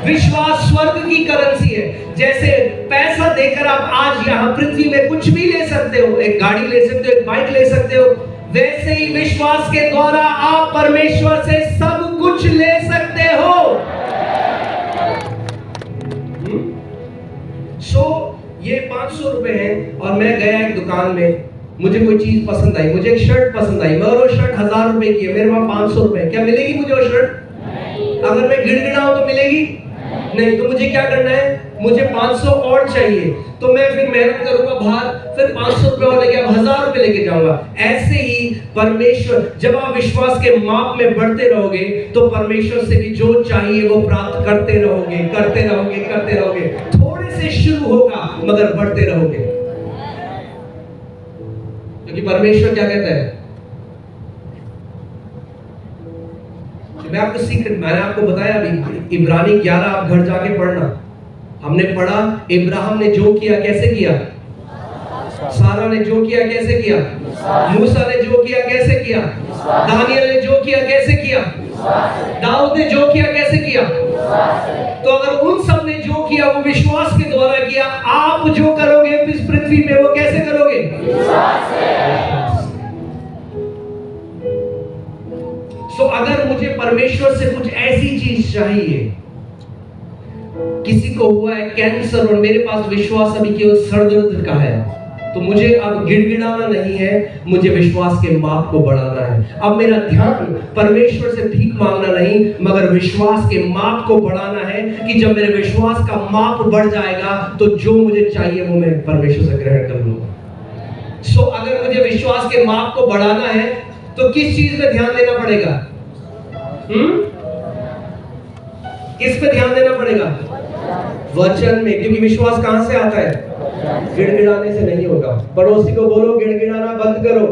विश्वास स्वर्ग की करेंसी है। जैसे पैसा देकर आप आज यहाँ पृथ्वी में कुछ भी ले सकते हो, एक गाड़ी ले सकते हो, एक बाइक ले सकते हो, वैसे ही विश्वास के द्वारा आप परमेश्वर से सब कुछ ले सकते हो। ये 500 रुपए है, और मैं गया एक दुकान में, मुझे कोई चीज पसंद आई, मुझे एक शर्ट पसंद आई, मगर वो शर्ट 1000 रुपए की है, मेरे पास 500 रुपए, क्या मिलेगी मुझे वो शर्ट? अगर मैं गिड़गिड़ाऊं तो मिलेगी नहीं। तो मुझे क्या करना है? मुझे 500 और चाहिए, तो मैं फिर मेहनत करूंगा बाहर, फिर 500 रुपए और लेके 1000 रुपए लेके जाऊंगा। ऐसे ही परमेश्वर, जब आप विश्वास के माप में बढ़ते रहोगे तो परमेश्वर से भी जो चाहिए वो प्राप्त करते रहोगे, करते रहोगे, करते रहोगे। थोड़े से शुरू होगा मगर बढ़ते रहोगे, क्योंकि परमेश्वर क्या कहता है? मैं आपको सीक्रेट, मैंने आपको बताया अभी, इब्रानी 11 आप घर जाके पढ़ना। हमने पढ़ा इब्राहिम ने जो किया कैसे किया, सारा ने जो किया कैसे किया, मूसा ने जो किया कैसे किया, दानियल ने जो किया कैसे किया, दाऊद ने जो किया कैसे किया। तो अगर उन सब ने जो किया वो विश्वास के द्वारा किया, आप जो करोगे इस पृथ्वी में वो कैसे करोगे? विश्वास से। अगर मुझे परमेश्वर से कुछ ऐसी चीज चाहिए, किसी को हुआ है कैंसर और मेरे पास विश्वास अभी केवल सर दर्द का है, तो मुझे अब गिड़गिड़ाना नहीं है, मुझे विश्वास के माप को बढ़ाना है। अब मेरा ध्यान परमेश्वर से भीख मांगना नहीं, मगर विश्वास के माप को बढ़ाना है, कि जब मेरे विश्वास का माप बढ़ जाएगा तो जो मुझे चाहिए वो मैं परमेश्वर से ग्रहण कर लूंगा। अगर मुझे विश्वास के माप को बढ़ाना है तो किस चीज पे ध्यान देना पड़ेगा? किस पे ध्यान देना पड़ेगा? वचन में, क्योंकि विश्वास कहां से आता है? गिड़गिड़ाने से नहीं होगा। पड़ोसी को बोलो गिड़गिड़ाना बंद करो।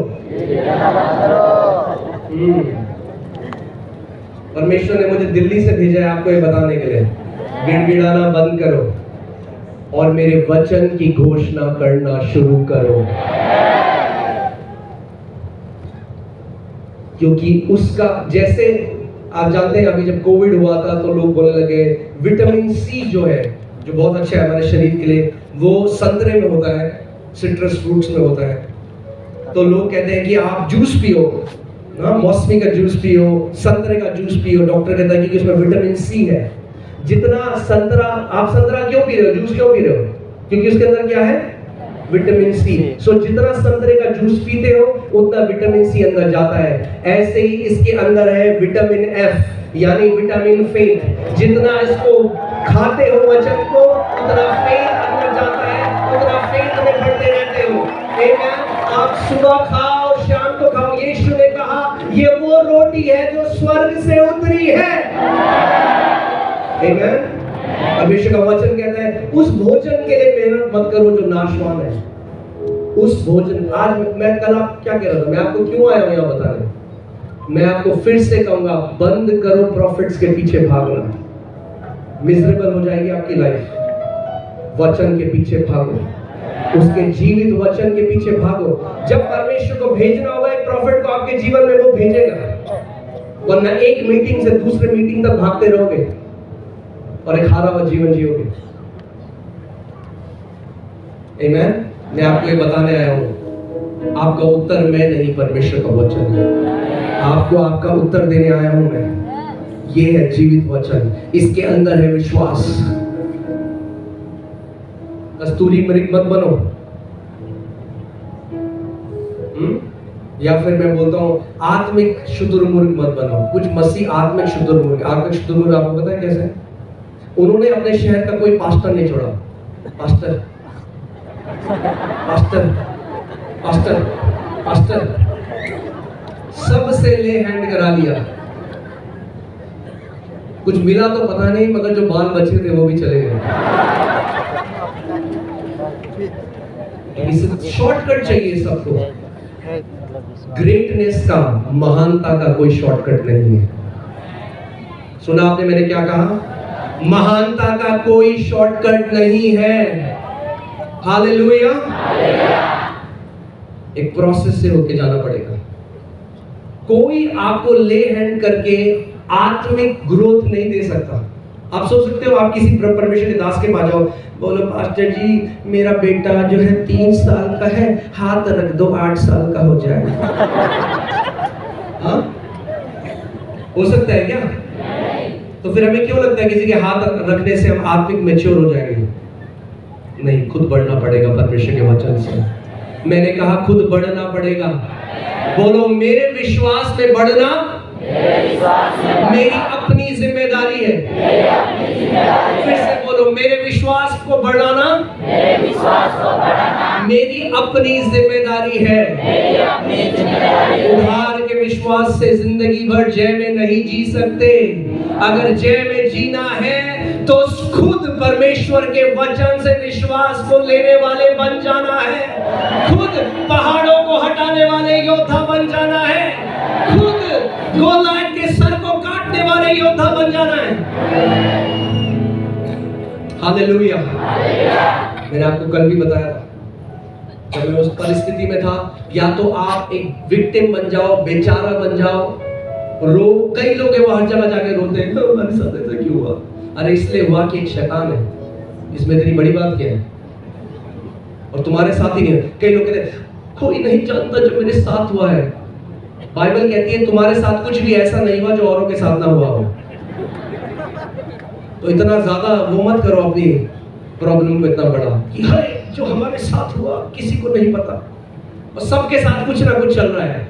परमेश्वर ने मुझे दिल्ली से भेजा है आपको ये बताने के लिए, गिड़गिड़ाना बंद करो और मेरे वचन की घोषणा करना शुरू करो, क्योंकि उसका, जैसे आप जानते हैं अभी जब कोविड हुआ था तो लोग बोलने लगे विटामिन सी जो है, जो बहुत अच्छा है हमारे शरीर के लिए, वो संतरे में होता है, सिट्रस फ्रूट्स में होता है। तो लोग कहते हैं कि आप जूस पियो ना, मौसमी का जूस पियो, संतरे का जूस पियो। डॉक्टर कहता है कि उसमें विटामिन सी है। जितना संतरा, आप संतरा क्यों पी रहे हो, जूस क्यों पी रहे हो? क्योंकि उसके अंदर क्या है? Vitamin C. जितना संतरे का जूस पीते हो उतना विटामिन सी अंदर जाता है। ऐसे ही इसके अंदर है विटामिन एफ, यानी विटामिन फेथ। जितना इसको खाते हो वचन को, उतना फेथ अंदर जाता है, उतना फेथ में बढ़ते रहते हो। आमेन। आप सुबह खाओ, शाम को यीशु ने कहा ये वो रोटी है जो स्वर्ग से उतरी है। आमीन। परमेश्वर का वचन कहता है उस भोजन के लिए मेहनत मत करो जो नाशवान है। उस भोजन, आज मैं कल आप क्या कह रहा था, मैं आपको क्यों आया हूं यहाँ बताने, मैं आपको फिर से कहूंगा बंद करो प्रॉफिट्स के पीछे भागना। मिजरेबल हो जाएगी आपकी लाइफ। वचन के पीछे भागो, उसके जीवित वचन के पीछे भागो। जब परमेश्वर को भेजना होगा एक प्रॉफिट को आपके जीवन में, वो भेजेगा, वरना एक मीटिंग से दूसरे मीटिंग तक भागते रहोगे और एक हारा हुआ जीवन जियोगे। आमीन। मैं आपको ये बताने आया हूं, आपका उत्तर मैं नहीं, परमेश्वर का वचन है। आपको आपका उत्तर देने आया हूं मैं। ये है जीवित वचन, इसके अंदर है विश्वास। कस्तूरी मृग मत बनो। या फिर मैं बोलता हूं आत्मिक शुतुरमुर्ग मत बनो। कुछ मसीह आत्मिक शुतुरमुर्ग। आत्मिक शुतुरमुर्ग आपको पता है कैसे? उन्होंने अपने शहर का कोई पास्टर नहीं छोड़ा। पास्टर पास्टर पास्टर पास्टर सबसे ले हैंड करा लिया। कुछ मिला तो पता नहीं, मगर जो बाल बचे थे वो भी चले गए। शॉर्टकट चाहिए सबको। ग्रेटनेस का, महानता का कोई शॉर्टकट नहीं है। सुना आपने मैंने क्या कहा? महानता का कोई शॉर्टकट नहीं है। हालेलुया। एक प्रोसेस से होके जाना पड़ेगा। कोई आपको ले हैंड करके आत्मिक ग्रोथ नहीं दे सकता। आप सोच सकते हो आप किसी परमेश्वर के दास के पास जाओ, बोलो पास्टर जी मेरा बेटा जो है 3 साल का है, हाथ रख दो 8 साल का हो जाए। हाँ, हो सकता है क्या? तो फिर हमें क्यों लगता है किसी के हाथ रखने से हम आत्मिक मैच्योर हो जाएंगे? नहीं, खुद बढ़ना पड़ेगा परमेश्वर के वचन से। मैंने कहा खुद बढ़ना पड़ेगा। बोलो मेरे विश्वास में बढ़ना मेरी अपनी जिम्मेदारी है। फिर से बोलो मेरे विश्वास को बढ़ाना मेरी अपनी जिम्मेदारी है। उधार के विश्वास से जिंदगी भर जय में नहीं जी सकते। अगर जय में जीना है तो खुद परमेश्वर के वचन से विश्वास को लेने वाले बन जाना है। खुद पहाड़ों को हटाने वाले योद्धा बन जाना है। खुद गोलियत के सर को काटने वाले योद्धा बन जाना है। हालेलुया। मैंने आपको कल भी बताया था, जब मैं उस परिस्थिति में था, या तो आप एक विक्टिम बन जाओ, बेचारा बन जाओ, रो। कई लोग हैं वो हर जगह जाके रोते हैं, हमारे साथ ऐसा क्यों हुआ? अरे इसलिए हुआ कि एक शैतान है। इसमें तेरी बड़ी बात क्या है? और तुम्हारे साथ ही नहीं है। कई लोग कहते हैं कोई नहीं जानता जो मेरे साथ हुआ है। बाइबल कहती है तुम्हारे साथ कुछ भी ऐसा नहीं हुआ जो औरों के साथ ना हुआ हो। तो इतना ज्यादा वो मत करो अपनी प्रॉब्लम को इतना बड़ा कि अरे जो हमारे साथ हुआ किसी को नहीं पता। और सबके साथ कुछ ना कुछ चल रहा है।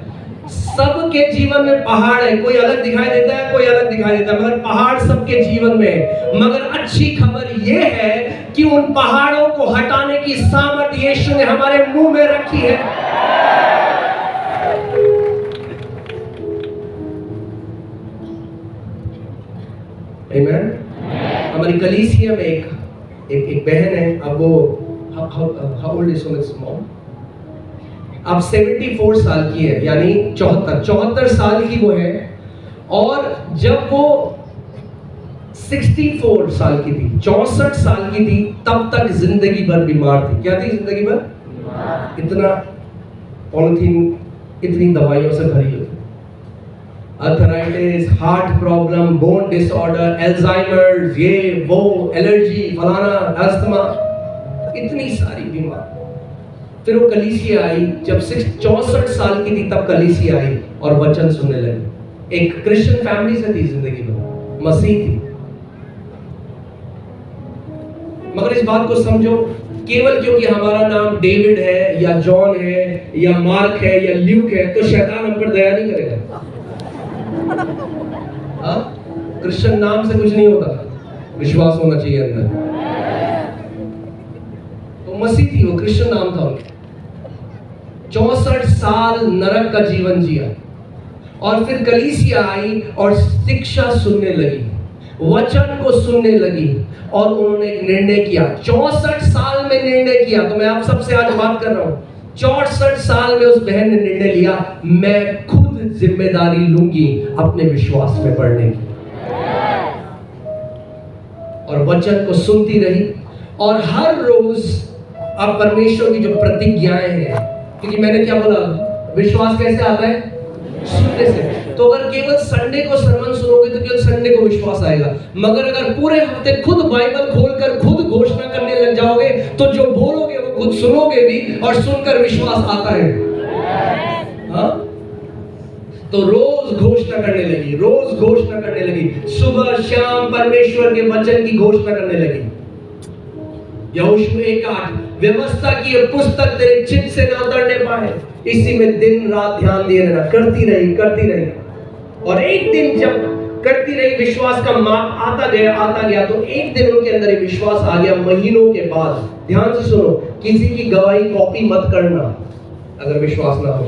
सबके जीवन में पहाड़ है, कोई अलग दिखाई देता है, कोई अलग दिखाई देता है, मगर पहाड़ सबके जीवन में है। मगर अच्छी खबर यह है कि उन पहाड़ों को हटाने की सामर्थ्य यीशु ने हमारे मुंह में रखी है। आमीन। हमारी कलीसिया में एक बहन है। अब वो how old is miss mom? अब 74 साल की है, यानी 74 साल की वो है। और जब वो 64 साल की थी, 64 साल की थी, तब तक जिंदगी भर बीमार थी। क्या थी जिंदगी भर? इतना पॉलिथीन, इतनी दवाइयों से भरी हुई। Arthritis, heart problem, bone disorder, Alzheimer, ये वो, एलर्जी, फलाना, अस्थमा, इतनी सारी बीमार। फिर वो कलीसिया आई। जब 64 साल की थी तब कलीसिया आई और वचन सुनने लगी। एक क्रिश्चियन फैमिली से थी जिंदगी में, मसीह थी। मगर इस बात को समझो, केवल क्योंकि हमारा नाम डेविड है या जॉन है या मार्क है या ल्यूक है तो शैतान हम पर दया नहीं करेगा। हाँ, क्रिश्चियन नाम से कुछ नहीं होता, विश्वास होना चाहिए अंदर। तो मसीह थी वो, क्रिश्चियन नाम था उनका। 64 साल नरक का जीवन जिया, और फिर कलीसिया आई और शिक्षा सुनने लगी, वचन को सुनने लगी, और उन्होंने एक निर्णय किया। 64 साल में निर्णय किया। तो मैं आप सबसे आज बात कर रहा हूं, 64 साल में उस बहन ने निर्णय लिया, मैं खुद जिम्मेदारी लूंगी अपने विश्वास में बढ़ने की, और वचन को सुनती रही। और हर रोज अब परमेश्वर की जो प्रतिज्ञाएं हैं, क्योंकि मैंने क्या बोला, विश्वास कैसे आता है? सुनने से। तो अगर केवल संडे को sermon सुनोगे तो केवल संडे को विश्वास आएगा, मगर अगर पूरे हफ्ते खुद बाइबल खोलकर खुद घोषणा करने लग जाओगे तो जो बोलोगे वो खुद सुनोगे भी, और सुनकर विश्वास आता है। हाँ, तो रोज घोषणा करने लगी, रोज घोषणा करने लगी, सुबह शाम परमेश्वर के वचन की घोषणा करने लगी। यहोशू 1:8, व्यवस्था की ये पुस्तक तेरे चित्त से न उतरने पाए, इसी में दिन रात ध्यान दिए रहना। करती रही, करती रही, और एक दिन जब करती रही, विश्वास का माप आता गया, तो एक दिन उनके अंदर ये विश्वास आ गया। महीनों के बाद, ध्यान से सुनो, किसी की गवाही कॉपी मत करना अगर विश्वास ना हो।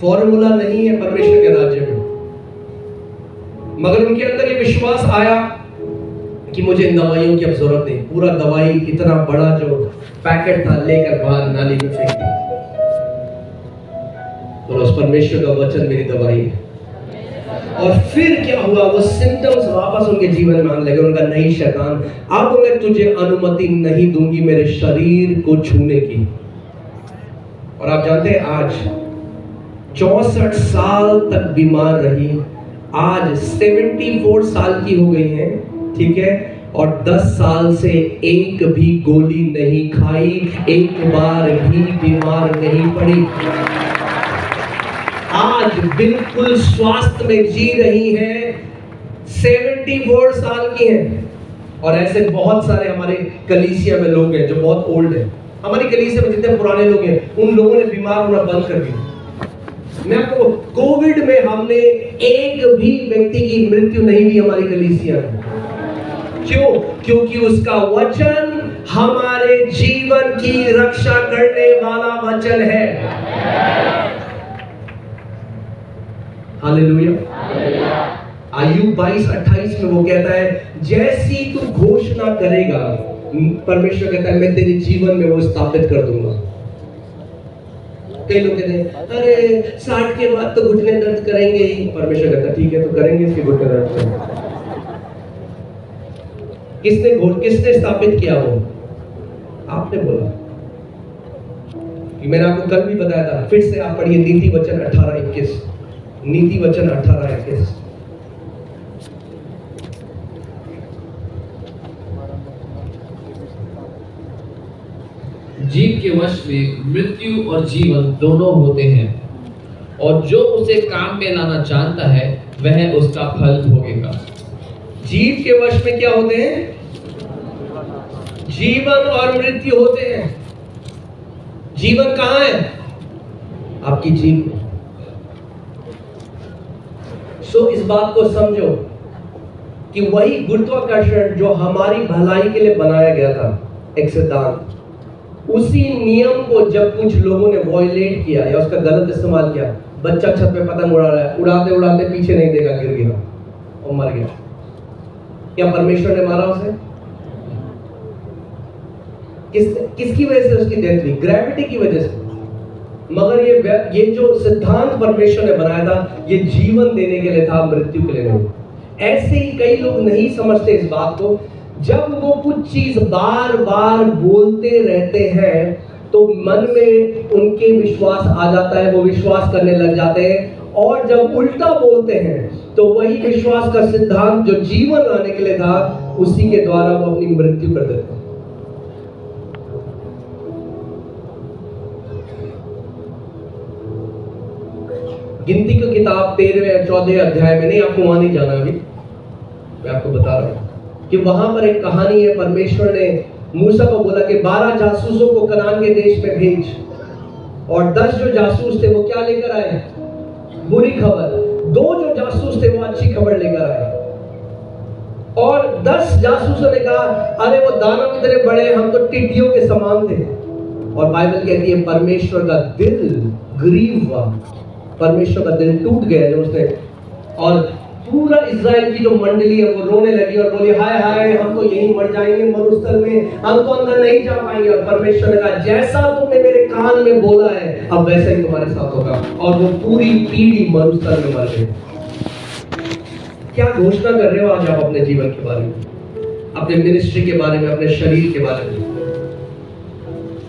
फॉर्मूला नहीं है परमेश्वर के राज्य में, मगर उनके अंदर ये विश्वास आया कि मुझे इन दवाइयों की अब जरूरत नहीं। पूरा दवाई इतना बड़ा जो पैकेट था लेकर बाहर नाली में फेंक दिया। तो उस परमेश्वर का वचन मेरी दवाई है। और फिर क्या हुआ, वो सिम्टम्स वापस उनके जीवन में आने लगे। उनका, नहीं शैतान, अब मैं तुझे अनुमति नहीं दूंगी मेरे शरीर को छूने की। और आप जानते हैं आज 64 साल तक बीमार रही, आज 74 साल की हो गई है, ठीक है, और 10 साल से एक भी गोली नहीं खाई, एक बार भी बीमार नहीं पड़ी। आज बिल्कुल स्वास्थ्य में जी रही है, 74 साल की है। और ऐसे बहुत सारे हमारे कलीसिया में लोग हैं जो बहुत ओल्ड हैं। हमारी कलीसिया में जितने पुराने लोग हैं, उन लोगों ने बीमार होना बंद कर दिया। मैं आपको, कोविड में हमने एक भी व्यक्ति की मृत्यु नहीं हुई हमारी कलीसिया में। क्यों? क्योंकि उसका वचन हमारे जीवन की रक्षा करने वाला वचन है। हालेलुया। आयु 22:28 में वो कहता है, जैसी तू घोषणा करेगा, परमेश्वर कहता है मैं तेरे जीवन में वो स्थापित कर दूंगा। कई लोग कहते हैं, अरे 60 के बाद तो घुटने दर्द करेंगे ही। परमेश्वर कहता है ठीक है, तो करेंगे इसके घुटने दर्द। किसने स्थापित किया वो? आपने बोला। कि मैंने आपको कल भी बताया था, फिर से आप पढ़िए नीति वचन 18:21, नीति वचन 18:21। जीव के वश में मृत्यु और जीवन दोनों होते हैं, और जो उसे काम में लाना जानता है वह उसका फल भोगेगा। जीव के वश में क्या होते हैं? जीवन और मृत्यु होते हैं। जीवन कहां है? आपकी जीभ। सो इस बात को समझो कि वही गुरुत्वाकर्षण जो हमारी भलाई के लिए बनाया गया था, एक सिद्धांत, उसी नियम को जब कुछ लोगों ने वॉयलेट किया या उसका गलत इस्तेमाल किया, बच्चा छत पे पतंग उड़ा रहा है, उड़ाते उड़ाते पीछे नहीं देखा, गिर गया और मर गया। क्या परमेश्वर ने मारा उसे? किसकी वजह से उसकी डेथ हुई? ग्रेविटी की वजह से। मगर ये जो सिद्धांत परमेश्वर ने बनाया था, ये जीवन देने के लिए था, मृत्यु के लिए नहीं। ऐसे ही कई लोग नहीं समझते इस बात को। जब वो कुछ चीज बार बार बोलते रहते हैं तो मन में उनके विश्वास आ जाता है, वो विश्वास करने लग जाते हैं। और जब उल्टा बोलते हैं तो वही विश्वास का सिद्धांत जो जीवन लाने के लिए था, उसी के द्वारा वो अपनी मृत्यु कर देते हैं। गिनती की किताब 13वें और 14वें अध्याय में, नहीं आपको वहां नहीं जाना अभी, मैं आपको बता रहा हूं कि वहां पर एक कहानी है। परमेश्वर ने मूसा को बोला कि 12 जासूसों को कनान के देश में भेज, और 10 जो जासूस थे वो क्या लेकर आए? बुरी खबर। 2 जो जासूस थे वो अच्छी खबर लेकर आए। और 10 जासूसों ने कहा, अरे वो दानव इतने बड़े, हम तो टिड्डियों के समान थे। और बाइबल कहती है परमेश्वर का दिल ग्रीव हुआ, परमेश्वर का दिल टूट गया जब उसने, और पूरा इज़राइल की जो मंडली है वो रोने लगी और बोली हाय हाय हम तो यहीं मर जाएंगे मरुस्थल में, हम तो अंदर नहीं जा पाएंगे। और परमेश्वर ने कहा जैसा तुमने मेरे कान में बोला है अब वैसा ही तुम्हारे साथ होगा, और वो पूरी पीढ़ी मरुस्थल में मर गई। क्या घोषणा कर रहे हो आज आप अपने जीवन के बारे में, अपने मिनिस्ट्री के बारे में, अपने शरीर के बारे में?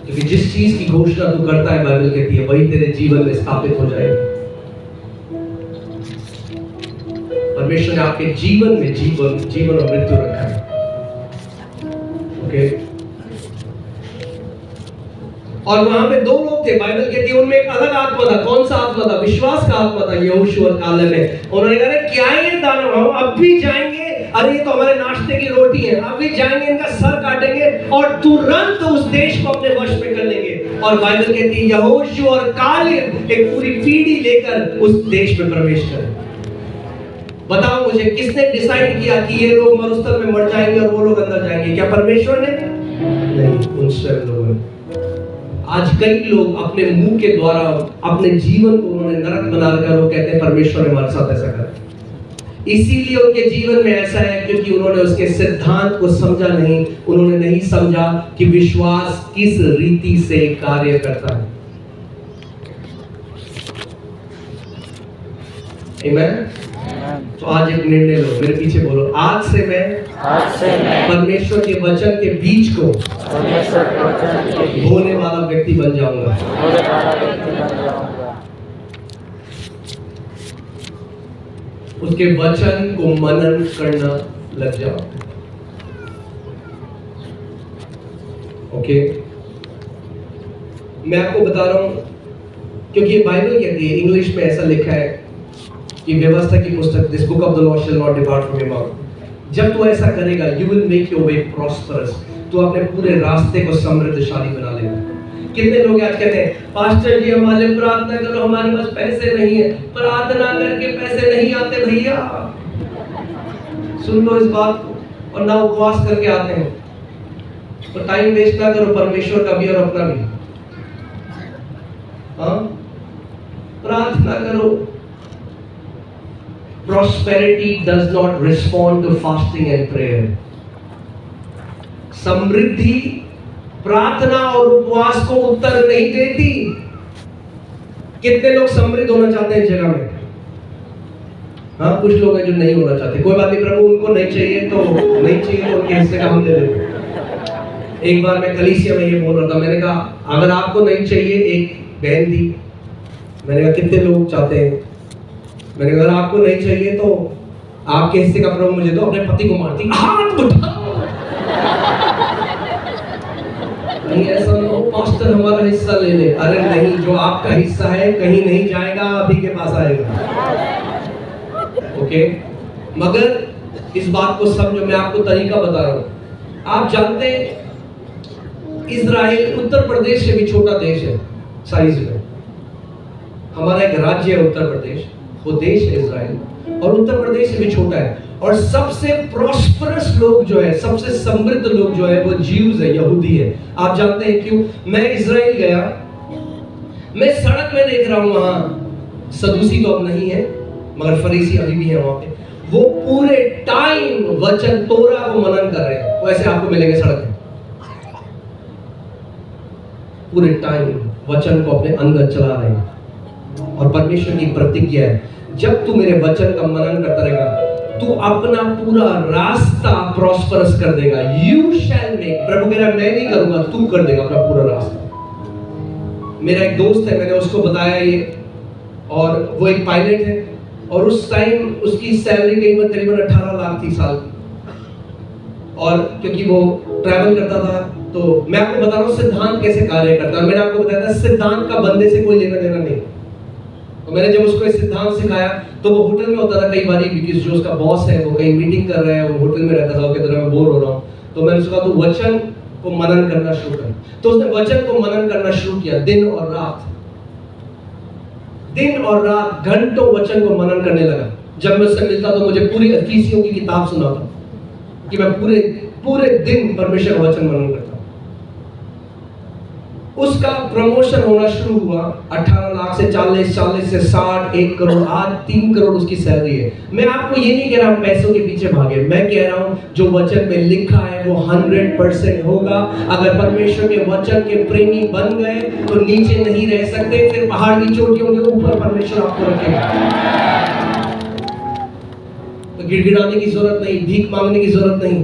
क्योंकि जिस चीज की घोषणा तू करता है बाइबल कहती है वही तेरे जीवन में स्थापित हो जाएगी। परमेश्वर ने आपके जीवन में जीवन और मृत्यु रखा है। ओके, और वहां पे दो लोग थे, बाइबल कहती है उनमें एक अलग आत्मा था। कौन सा आत्मा था? विश्वास का आत्मा था। यहोशू और कालेब में उन्होंने कहा क्या ये दानव, हम अब भी जाएंगे, अरे ये तो हमारे नाश्ते की रोटी है, अब भी जाएंगे इनका सर काटेंगे और तुरंत उस देश को अपने वश में कर लेंगे। और बाइबल कहती है यहोशू और कालेब एक पूरी पीढ़ी लेकर उस देश में प्रवेश करें। बताओ मुझे किसने डिसाइड किया कि ये लोग मरुस्थल में मर जाएंगे और वो लोग अंदर जाएंगे? क्या परमेश्वर ने? नहीं, उन स्वयं लोगों ने। आज कई लोग अपने मुंह के द्वारा अपने जीवन को उन्होंने नरक बना रखा है। वो कहते हैं परमेश्वर ने हमारे साथ ऐसा करा, इसीलिए उनके जीवन में ऐसा है क्योंकि उन्होंने उसके सिद्धांत को समझा नहीं। उन्होंने नहीं समझा कि विश्वास किस रीति से कार्य करता है। आमीन। तो आज एक निर्णय लो, मेरे पीछे बोलो, आज से मैं परमेश्वर के वचन के बीज को बोने वाला व्यक्ति बन जाऊंगा। उसके वचन को मनन करना लग जाओ। ओके, मैं आपको बता रहा हूं क्योंकि बाइबल कहती है, इंग्लिश में ऐसा लिखा है कि व्यवस्था की पुस्तक, this book of the law shall not depart from your mouth. जब तू ऐसा करेगा you will make your way prosperous, तू अपने पूरे रास्ते को समृद्धशाली बना लेगा। कितने लोग आज कहते हैं पास्टर जी हमारे लिए प्रार्थना करो, हमारे पास पैसे नहीं है। प्रार्थना करके पैसे नहीं आते भैया, सुन लो इस बात को, और ना उपवास करके आते हैं। तो टाइम वेस्ट ना करो, परमेश्वर का भी और अपना भी। हाँ, प्रार्थना करो। Prosperity does not respond to fasting and prayer. समृद्धि प्रार्थना और उपवास को उत्तर नहीं देती। कितने लोग समृद्ध होना चाहते हैं इस जगह में? हाँ, कुछ लोग हैं जो नहीं होना चाहते। कोई बात नहीं, प्रभु उनको नहीं चाहिए तो नहीं चाहिए तो उनके हिस्से का हम दे देंगे। एक बार मैं कलीसिया में ये बोल रहा था, मैंने कहा अगर आपको नहीं चाहिए, एक बहन थी, मैंने कहा कितने लोग चाहते हैं? मैंने कहा अगर आपको नहीं चाहिए तो आपके हिस्से का प्रभु मुझे दो। अपने पति को मारती, हाथ उठाओ। नहीं ऐसा ना हो पास्टर हमारा हिस्सा ले ले। अरे नहीं, जो आपका हिस्सा है कहीं नहीं जाएगा, अभी के पास आएगा। ओके, मगर इस बात को समझो, मैं आपको तरीका बता रहा हूं। आप जानते हैं इजराइल उत्तर प्रदेश से भी छोटा देश है साइज में। हमारा एक राज्य है उत्तर प्रदेश, वो देश है इजराइल, और उत्तर प्रदेश से भी छोटा है। और सबसे प्रॉस्परस लोग जो है, सबसे समृद्ध लोग जो है वो ज्यूज है, यहूदी है। आप जानते हैं क्यों? मैं इजराइल गया, मैं सड़क में देख रहा हूं, वहां सदूसी तो अब नहीं है मगर फरीसी अभी भी है वहां पे। वो पूरे टाइम वचन तोरा को मनन कर रहे हैं। वैसे आपको मिलेंगे सड़क में, पूरे टाइम वचन को अपने अंदर चला रहे हैं। और परमेश्वर की प्रतिज्ञा है, जब तू मेरे वचन का मनन करता रहेगा तू अपना पूरा रास्ता प्रॉस्परस कर देगा। यू शैल मेक, प्रभु कह रहा है मैं नहीं करूंगा, तू कर देगा अपना पूरा रास्ता। मेरा एक दोस्त है, मैंने उसको बताया ये, और वो एक पायलट है, और उस टाइम उसकी सैलरी करीबन 18 लाख थी साल की। और क्योंकि वो ट्रैवल करता था, तो मैं आपको बता रहा हूँ सिद्धांत कैसे कार्य करता है। मैंने आपको बताया था सिद्धांत का बंदे से कोई लेना देना नहीं। तो मैंने जब उसको सिद्धांत सिखाया तो वो होटल में होता था कई बार, क्योंकि जो उसका बॉस है वो कहीं मीटिं कर रहा है, वो होटल में रहता था, वो कहता था मैं बोर हो रहा हूँ। तो मैंने उसको कहा तू वचन को मनन करना शुरू कर। तो उसने वचन को मनन करना शुरू किया, दिन और रात घंटों वचन को मनन करने लगा। जब मैं उससे मिलता तो मुझे पूरी अफीसियों की किताब सुनाता कि मैं पूरे दिन परमेश्वर का वचन मनन करता। उसका प्रमोशन होना शुरू हुआ। 18 लाख से 40, 40 से 60, 1 करोड़, आज 3 करोड़ उसकी सैलरी है। मैं आपको ये नहीं कह रहा हूं पैसों के पीछे भागे, मैं कह रहा हूं जो वचन में लिखा है वो 100% होगा। अगर परमेश्वर के वचन के प्रेमी बन गए तो नीचे नहीं रह सकते, फिर पहाड़ की चोटियों के ऊपर परमेश्वर आपको रखेगा। तो गिड़गिड़ाने की जरूरत नहीं, भीख मांगने की जरूरत नहीं।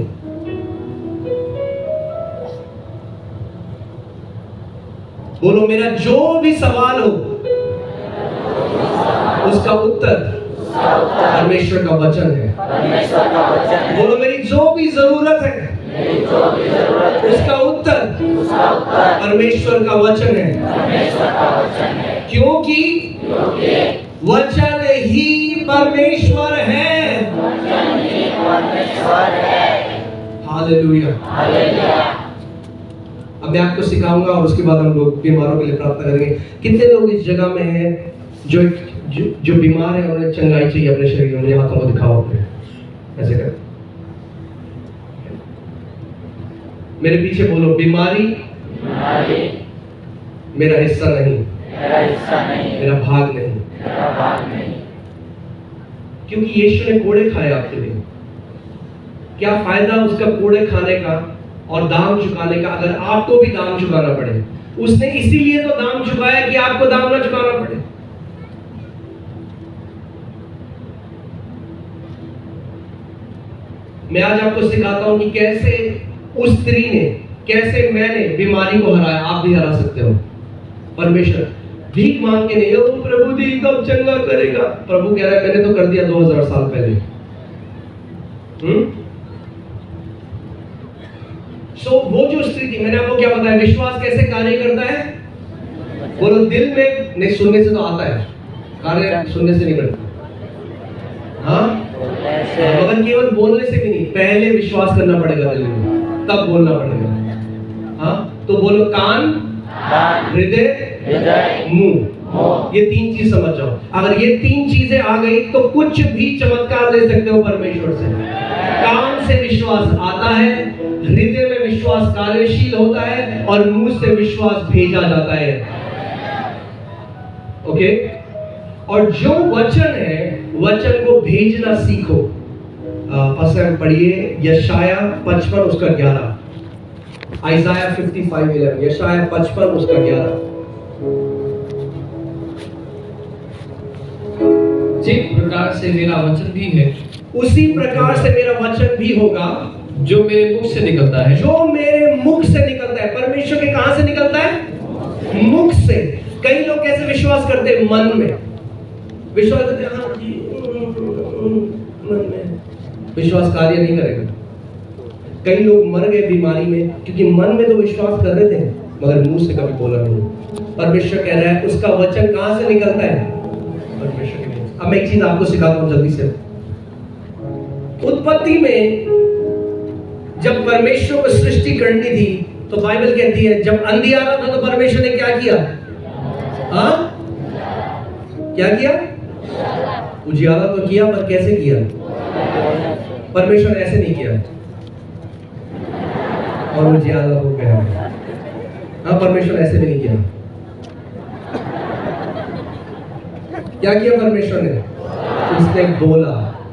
बोलो, मेरा जो भी सवाल हो उसका उत्तर परमेश्वर का वचन है। बोलो, मेरी जो भी जरूरत है उसका उत्तर परमेश्वर का वचन है। क्योंकि वचन ही परमेश्वर है। हालेलुया। अब मैं आपको सिखाऊंगा और उसके बाद हम लोग बीमारों के लिए प्रार्थना करेंगे। कितने लोग इस जगह में हैं जो बीमार है, उन्हें चंगाई चाहिए अपने शरीर में? मुझे हाथों को दिखाओ अपने, ऐसे कर मेरे पीछे बोलो, बीमारी मेरा हिस्सा नहीं, मेरा भाग नहीं। क्योंकि यीशु ने कोड़े खाए आपके लिए। क्या फायदा उसका कोड़े खाने का और दाम चुकाने का अगर आपको भी दाम चुकाना पड़े? उसने इसीलिए तो दाम चुकाया कि आपको दाम ना चुकाना पड़े। मैं आज आपको सिखाता हूं कि कैसे उस स्त्री ने, कैसे मैंने बीमारी को हराया, आप भी हरा सकते हो। परमेश्वर भीख मांग के नहीं, ओ प्रभु जी कब चंगा करेगा। प्रभु कह रहा है मैंने तो कर दिया 2000 साल पहले। वो जो स्त्री थी, मैंने आपको क्या बताया, विश्वास कैसे कार्य करता है? बोलो, दिल में नहीं, सुनने से तो आता है, कार्य सुनने से नहीं करता। हाँ, मगर केवल बोलने से भी नहीं, पहले विश्वास करना पड़ेगा दिल में, तब बोलना पड़ेगा। हाँ, तो बोलो, कान, हृदय, मुंह, ये 3 चीज समझ जाओ। अगर ये 3 चीजें आ गई तो कुछ भी चमत्कार ले सकते हो परमेश्वर से। कान से विश्वास आता है, हृदय में विश्वास कार्यशील होता है और मुंह से विश्वास भेजा जाता है। ओके? और जो वचन है, वचन को भेजना सीखो। पसंद पढ़िए यशाया 55 उसका 11, आइज़ाया 55:11, यशाया 55 उसका 11। जिस प्रकार से मेरा वचन भी है, उसी प्रकार से मेरा वचन भी होगा जो मेरे मुख से निकलता है। जो मेरे मुख से निकलता है। परमेश्वर के कहां से निकलता है? मुख से। कई लोग कैसे विश्वास करते हैं? मन में विश्वास करते हैं। हाँ जी, मन में विश्वास कार्य नहीं करेगा। कई लोग मर गए बीमारी में क्योंकि मन में तो विश्वास कर रहे थे मगर मुंह से कभी बोला नहीं। परमेश्वर कह रहा है उसका वचन कहां से निकलता है? परमेश्वर के मुंह। अब मैं एक चीज आपको सिखाता हूं जल्दी से। उत्पत्ति में जब परमेश्वर को सृष्टि करनी थी तो बाइबल कहती है जब अंधियारा था तो परमेश्वर ने क्या किया? हाँ, क्या किया? उजियारा तो किया, पर कैसे किया? परमेश्वर ने ऐसे नहीं किया और उजियारा हो गया। हाँ, परमेश्वर ऐसे भी नहीं किया। क्या किया परमेश्वर ने? उसने बोला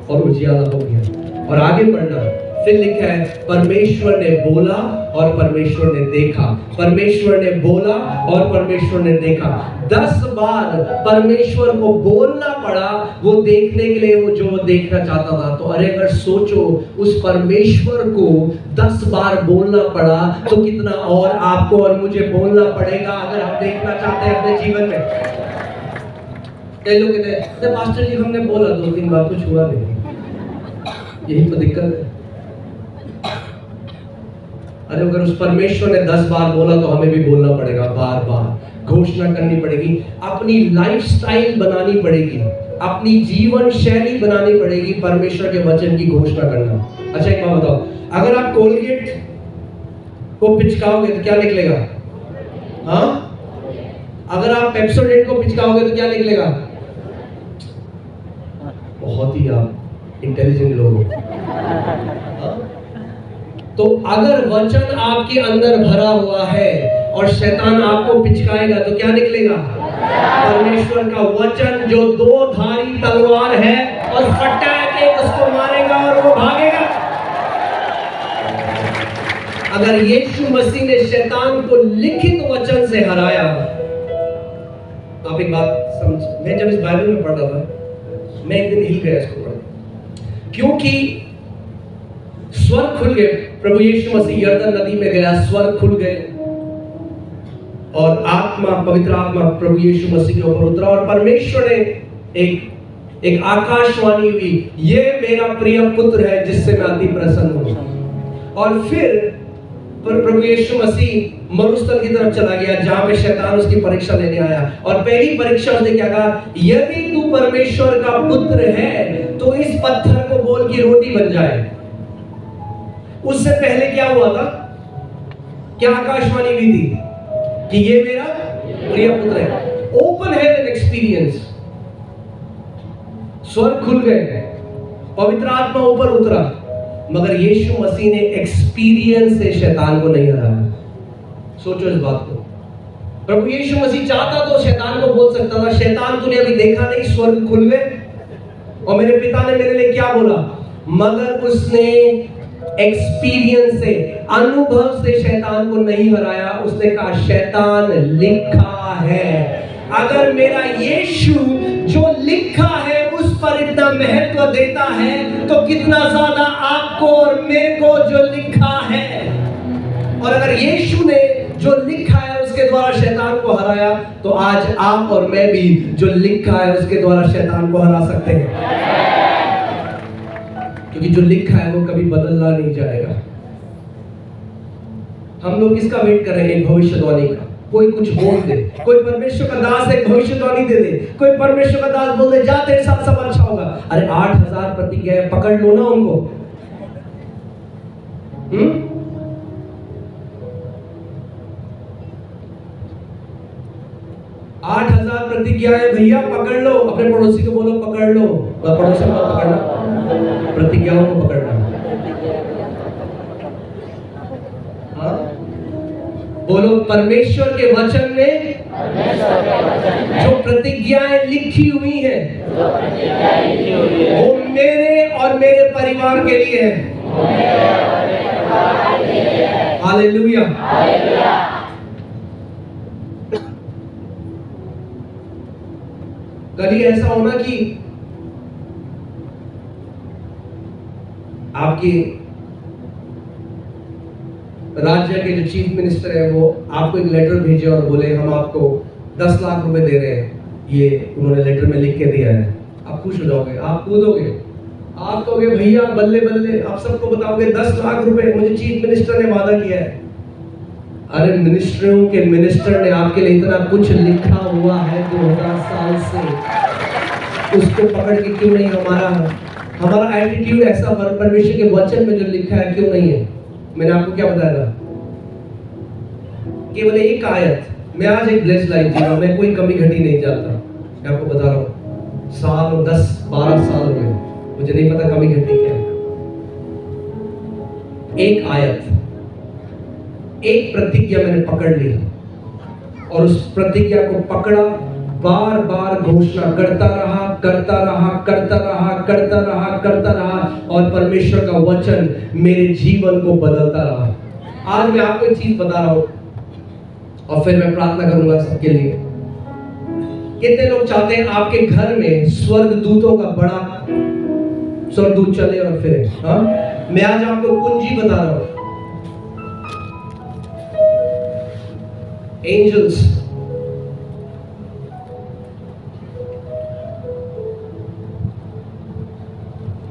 और उजियारा हो गया। और आगे पढ़ना, फिर लिखा है परमेश्वर ने बोला और परमेश्वर ने देखा। परमेश्वर ने बोला और परमेश्वर ने देखा। 10 बार परमेश्वर को बोलना पड़ा वो देखने के लिए, वो जो देखना चाहता था। तो अरे अगर सोचो उस परमेश्वर को 10 बार बोलना पड़ा तो कितना और आपको और मुझे बोलना पड़ेगा अगर हम देखना चाहते हैं अपने जीवन में। कई लोग कहते हैं पास्टर जी हमने बोला 2-3 बार, कुछ हुआ नहीं। यही तो दिक्कत है। अरे अगर उस परमेश्वर ने 10 बार बोला तो हमें भी बोलना पड़ेगा, बार बार घोषणा करनी पड़ेगी, अपनी लाइफस्टाइल बनानी पड़ेगी, अपनी जीवन शैली बनानी पड़ेगी, परमेश्वर के वचन की घोषणा करना। अच्छा एक बात बताओ, अगर आप कोलगेट को पिचकाओगे तो क्या निकलेगा? हाँ, अगर आप पेप्सोडेंट को पिचकाओगे तो क्या निकलेगा? बहुत ही आप इंटेलिजेंट लोग हो। तो अगर वचन आपके अंदर भरा हुआ है और शैतान आपको पिचकाएगा तो क्या निकलेगा? परमेश्वर का वचन जो दो धारी तलवार है और फटाक के उसको मारेगा और वो भागेगा। अगर यीशु मसीह ने शैतान को लिखित वचन से हराया, आप एक बात समझ, मैं जब इस बाइबल में पढ़ रहा था मैं एक दिन हिल गया इसको पढ़, क्योंकि स्वर्ग खुल गए। प्रभु यीशु मसीह यरदन नदी में गया, स्वर्ग खुल गए और आत्मा, पवित्र आत्मा प्रभु यीशु मसीह के ऊपर उतरा और परमेश्वर ने एक आकाशवाणी हुई, ये मेरा प्रिय पुत्र है जिससे मैं अति प्रसन्न हूं। और फिर प्रभु यीशु मसीह मरुस्थल की तरफ चला गया जहां पे शैतान उसकी परीक्षा लेने आया और पहली परीक्षा उसने क्या कहा? यदि तू परमेश्वर का पुत्र है तो इस पत्थर को बोल की रोटी बन जाए। उससे पहले क्या हुआ था? क्या आकाशवाणी हुई थी कि ये मेरा प्रिय पुत्र है। ओपन हेवन एक्सपीरियंस, स्वर्ग खुल गए, पवित्र आत्मा ऊपर उतरा, मगर यीशु मसीह ने एक्सपीरियंस से शैतान को नहीं हराया। सोचो इस बात को। प्रभु यीशु मसीह चाहता तो शैतान को बोल सकता था, शैतान तूने अभी देखा नहीं स्वर्ग खुल गए और मेरे पिता ने मेरे लिए क्या बोला, मगर उसने एक्सपीरियंस से, अनुभव से शैतान को नहीं हराया। उसने कहा शैतान लिखा है। अगर मेरा यीशु जो लिखा है उस पर इतना महत्व देता है तो कितना ज्यादा आपको और मेरे को जो लिखा है। और अगर यीशु ने जो लिखा है उसके द्वारा शैतान को हराया तो आज आप और मैं भी जो लिखा है उसके द्वारा शैतान को हरा सकते हैं, क्योंकि जो लिखा है वो कभी बदलना नहीं जाएगा। हम लोग किसका वेट कर रहे हैं? एक भविष्यवाणी का। कोई कुछ बोल दे, कोई परमेश्वर का दास एक भविष्यवाणी दे दे, कोई परमेश्वर का दास बोल दे जा तेरे साथ सब अच्छा होगा। अरे 8000 प्रतिज्ञा पकड़ लो ना उनको। 8000 प्रतिज्ञाएं भैया पकड़ लो। अपने पड़ोसी को बोलो पकड़ लो, पड़ोसी को पकड़ना, प्रतिज्ञाओं को पकड़ना। हाँ? बोलो परमेश्वर के वचन में जो प्रतिज्ञाएं लिखी हुई हैं वो मेरे और मेरे परिवार के लिए है। हालेलुया। कभी ऐसा होना कि आपकी राज्य के जो चीफ मिनिस्टर है वो आपको एक लेटर भेजे और बोले हम आपको 10 लाख रुपए दे रहे हैं, ये उन्होंने लेटर में लिख के दिया है। आप खुश हो जाओगे, आप कूदोगे, आप कहोगे भैया बल्ले बल्ले, आप सबको बताओगे 10 लाख रुपए मुझे चीफ मिनिस्टर ने वादा किया है। अरे मिनिस्टरों के मिनिस्टर ने आपके लिए इतना कुछ लिखा हुआ है 2000 साल से, उसको पकड़ के क्यों नहीं हमारा एटीट्यूड ऐसा परमेश्वर के वचन में जो लिखा है क्यों नहीं है? मैंने आपको क्या बताया था? केवल एक आयत। मैं आज एक ब्लेस्ड लाइफ जी रहा हूं, मैं कोई कमी घटी नहीं चाहता। मैं आपको बता रहा हूं, साल 10-12 साल हो गए, मुझे नहीं पता कमी घटी क्या है। एक आयत, एक प्रतिज्ञा मैंने पकड़ ली और उस प्रतिज्ञा को पकड़ा, बार बार घोषणा करता रहा और परमेश्वर का वचन मेरे जीवन को बदलता रहा। आज मैं आपको एक चीज बता रहा हूं और फिर मैं प्रार्थना करूंगा सबके लिए। कितने लोग चाहते हैं आपके घर में स्वर्गदूतों का बड़ा स्वर्गदूत चले और फिरे? हाँ, मैं आज आपको कुंजी बता रहा हूं। एंजल्स,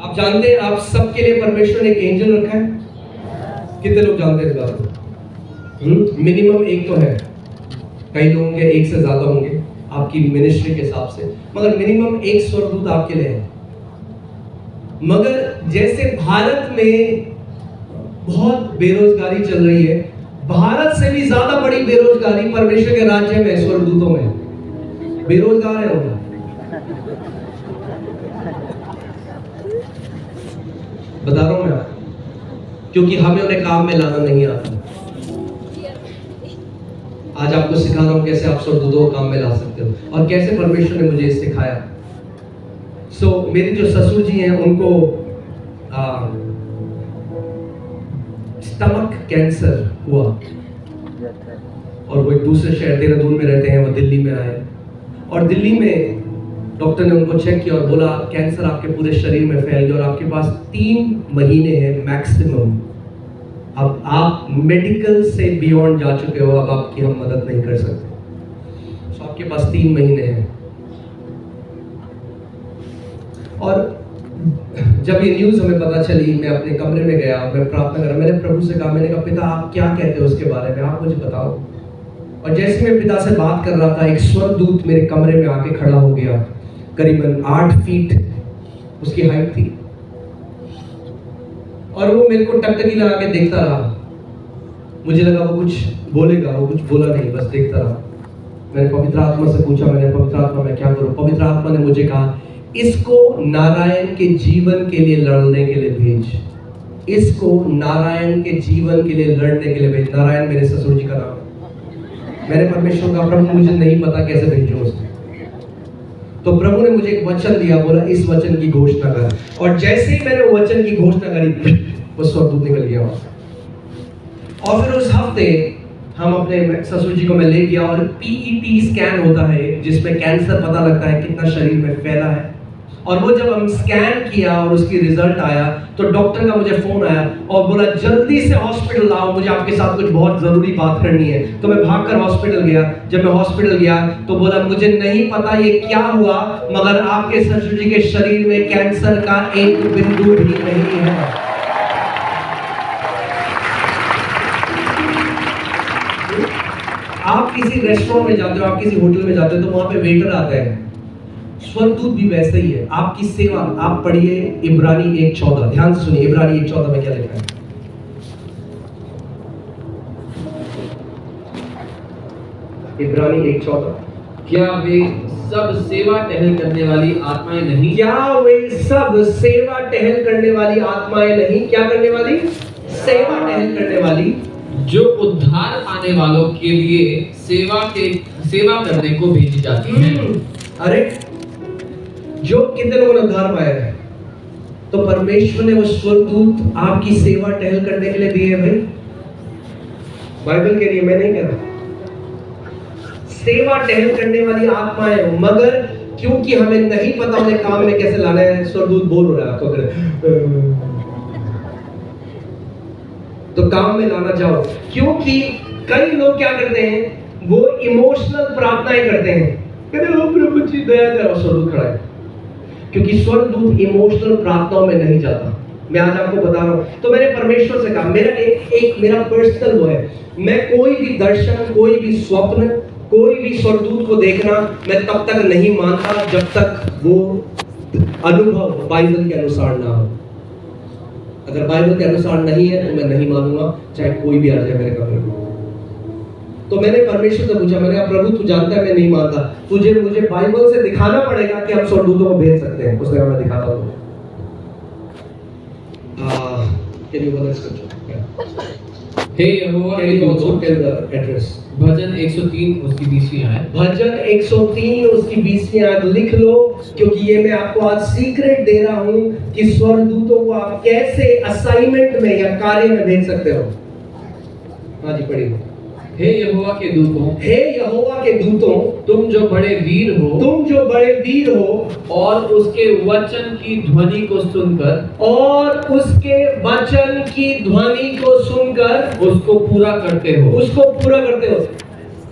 आप जानते हैं आप सबके लिए परमेश्वर ने एक एंजल रखा है? कितने लोग जानते हैं इस बात को? मिनिमम एक तो है, कई लोगों के एक से ज्यादा होंगे आपकी मिनिस्ट्री के हिसाब से, मगर मिनिमम एक स्वर्गदूत आपके लिए है। मगर जैसे भारत में बहुत बेरोजगारी चल रही है, भारत से भी ज्यादा बड़ी बेरोजगारी परमेश्वर के राज्य में, स्वर्गदूतों में बेरोजगार है लोग। बता रहा हूं मैं आपको, क्योंकि हमें उन्हें काम में लाना नहीं आता। आज आपको सिखा रहा हूँ कैसे आप स्वर्गदूतों को काम में ला सकते हो और कैसे परमेश्वर ने मुझे सिखाया। मेरे जो ससुर जी हैं उनको स्टमक कैंसर हुआ और वो एक दूसरे शहर देहरादून में रहते हैं, वो दिल्ली में आए और दिल्ली में डॉक्टर ने उनको चेक किया और बोला कैंसर आपके पूरे शरीर में फैल गया और आपके पास 3 महीने हैं मैक्सिमम। अब आप मेडिकल से बियॉन्ड जा चुके हो, अब आपकी हम मदद नहीं कर सकते। आपके पास 3 महीने हैं। और जब ये न्यूज़ हमें पता चली, मैं अपने कमरे में गया, मैं प्रार्थना करा, मैंने प्रभु से कहा, मैंने कहा पिता आप क्या कहते हो उसके बारे में, आप मुझे बताओ। और जैसे मैं पिता से बात कर रहा था, एक स्वर्गदूत मेरे कमरे में आके खड़ा हो गया, करीबन 8 फीट उसकी हाइट थी और वो मेरे को टकटकी लगा के देखता रहा। मुझे लगा वो कुछ बोलेगा, वो कुछ बोला नहीं, बस देखता रहा। मैंने पवित्र आत्मा से पूछा, मैंने पवित्र आत्मा मैं क्या करूं? पवित्र आत्मा ने मुझे कहा इसको नारायण के जीवन के लिए लड़ने के लिए भेज, इसको नारायण के जीवन के लिए लड़ने के लिए भेज। नारायण मेरे ससुर जी का नाम है। मैंने परमेश्वर का प्रभु मुझे नहीं पता कैसे भेजूं उसको। तो प्रभु ने मुझे एक वचन दिया, बोला इस वचन की घोषणा कर। और जैसे ही मैंने वो वचन की घोषणा करी, वो स्वर्गदूत निकल गया वहां से। और फिर उस हफ्ते हम अपने ससुर जी को मैं ले गया और पीईटी स्कैन होता है जिसमें कैंसर पता लगता है कितना शरीर में फैला है। और वो जब हम स्कैन किया और उसकी रिजल्ट आया तो डॉक्टर का मुझे फोन आया और बोला जल्दी से हॉस्पिटल आओ, मुझे आपके साथ कुछ बहुत जरूरी बात करनी है। तो मैं भागकर हॉस्पिटल गया। जब मैं हॉस्पिटल गया तो बोला मुझे नहीं पता ये क्या हुआ, मगर आपके ससुर जी के शरीर में कैंसर का एक बिंदु भी नहीं है। आप किसी रेस्टोरेंट में जाते हो, आप किसी होटल में जाते हो तो वहां पे वेटर आता है। स्वर्गदूत भी वैसे ही है। आपकी सेवा, आप पढ़िए इब्रानी 1:14, ध्यान से सुनिए इब्रानी 1:14 में क्या लिखा है। इब्रानी 1:14, क्या वे सब सेवा टहल करने वाली आत्माएं नहीं? क्या वे सब सेवा टहल करने वाली आत्माएं नहीं? क्या करने वाली? सेवा टहल करने वाली, जो उद्धार पाने वालों के लिए सेवा करने को भेजी जाती है। अरे जो कितने लोगों ने उद्धार पाया है? तो परमेश्वर ने वो स्वर्गदूत आपकी सेवा टहल करने के लिए दिए हैं भाई। बाइबल के लिए मैं नहीं कह रहा। सेवा टहल करने वाली आत्माएं, मगर क्योंकि हमें नहीं पता उन्हें काम में कैसे लाना है, स्वर्गदूत बोल रहा है तो काम में लाना चाहो। क्योंकि कई लोग क्या करते हैं, वो इमोशनल प्रार्थनाएं करते हैं, कहते हैं प्रभु जी दया करो, स्वर्गदूत खड़ा है। क्योंकि स्वर्गदूत इमोशनल प्रार्थनाओं में नहीं जाता। मैं आज आपको बता रहा हूं। तो मैंने परमेश्वर से कहा, मेरा एक मेरा पर्सनल वो है, मैं कोई भी दर्शन, कोई भी स्वप्न, कोई भी स्वर्गदूत को देखना मैं तब तक नहीं मानता जब तक वो अनुभव बाइबल के अनुसार ना हो। अगर बाइबल के अनुसार नहीं है तो मैं नहीं मानूंगा, चाहे कोई भी आ जाए मेरे कमरे में। तो मैंने परमेश्वर से पूछा, मैंने कहा प्रभु तू जानता है मैं नहीं मानता, तुझे मुझे बाइबल से दिखाना पड़ेगा कि हम स्वर्गदूतों को भेज सकते हैं। उसने कहा मैं दिखाता हूँ। कैन यू बोल स्क्रिप्चर? हे यहोवा के दूतों, टेल द एड्रेस। भजन 103 उसकी 20वीं आयत। भजन 103 उसकी 20वीं आयत लिख लो, क्योंकि ये मैं आपको आज सीक्रेट दे रहा हूँ कि स्वर्गदूतों को आप कैसे असाइनमेंट में या कार्य में भेज सकते हो। हाँ जी पढ़िए। हे यहोवा के दूतों, हे यहोवा के दूतों, तुम जो बड़े वीर हो, तुम जो बड़े वीर हो और उसके वचन की ध्वनि को सुनकर, और उसके वचन की ध्वनि को सुनकर उसको पूरा करते हो। उसको पूरा करते हो।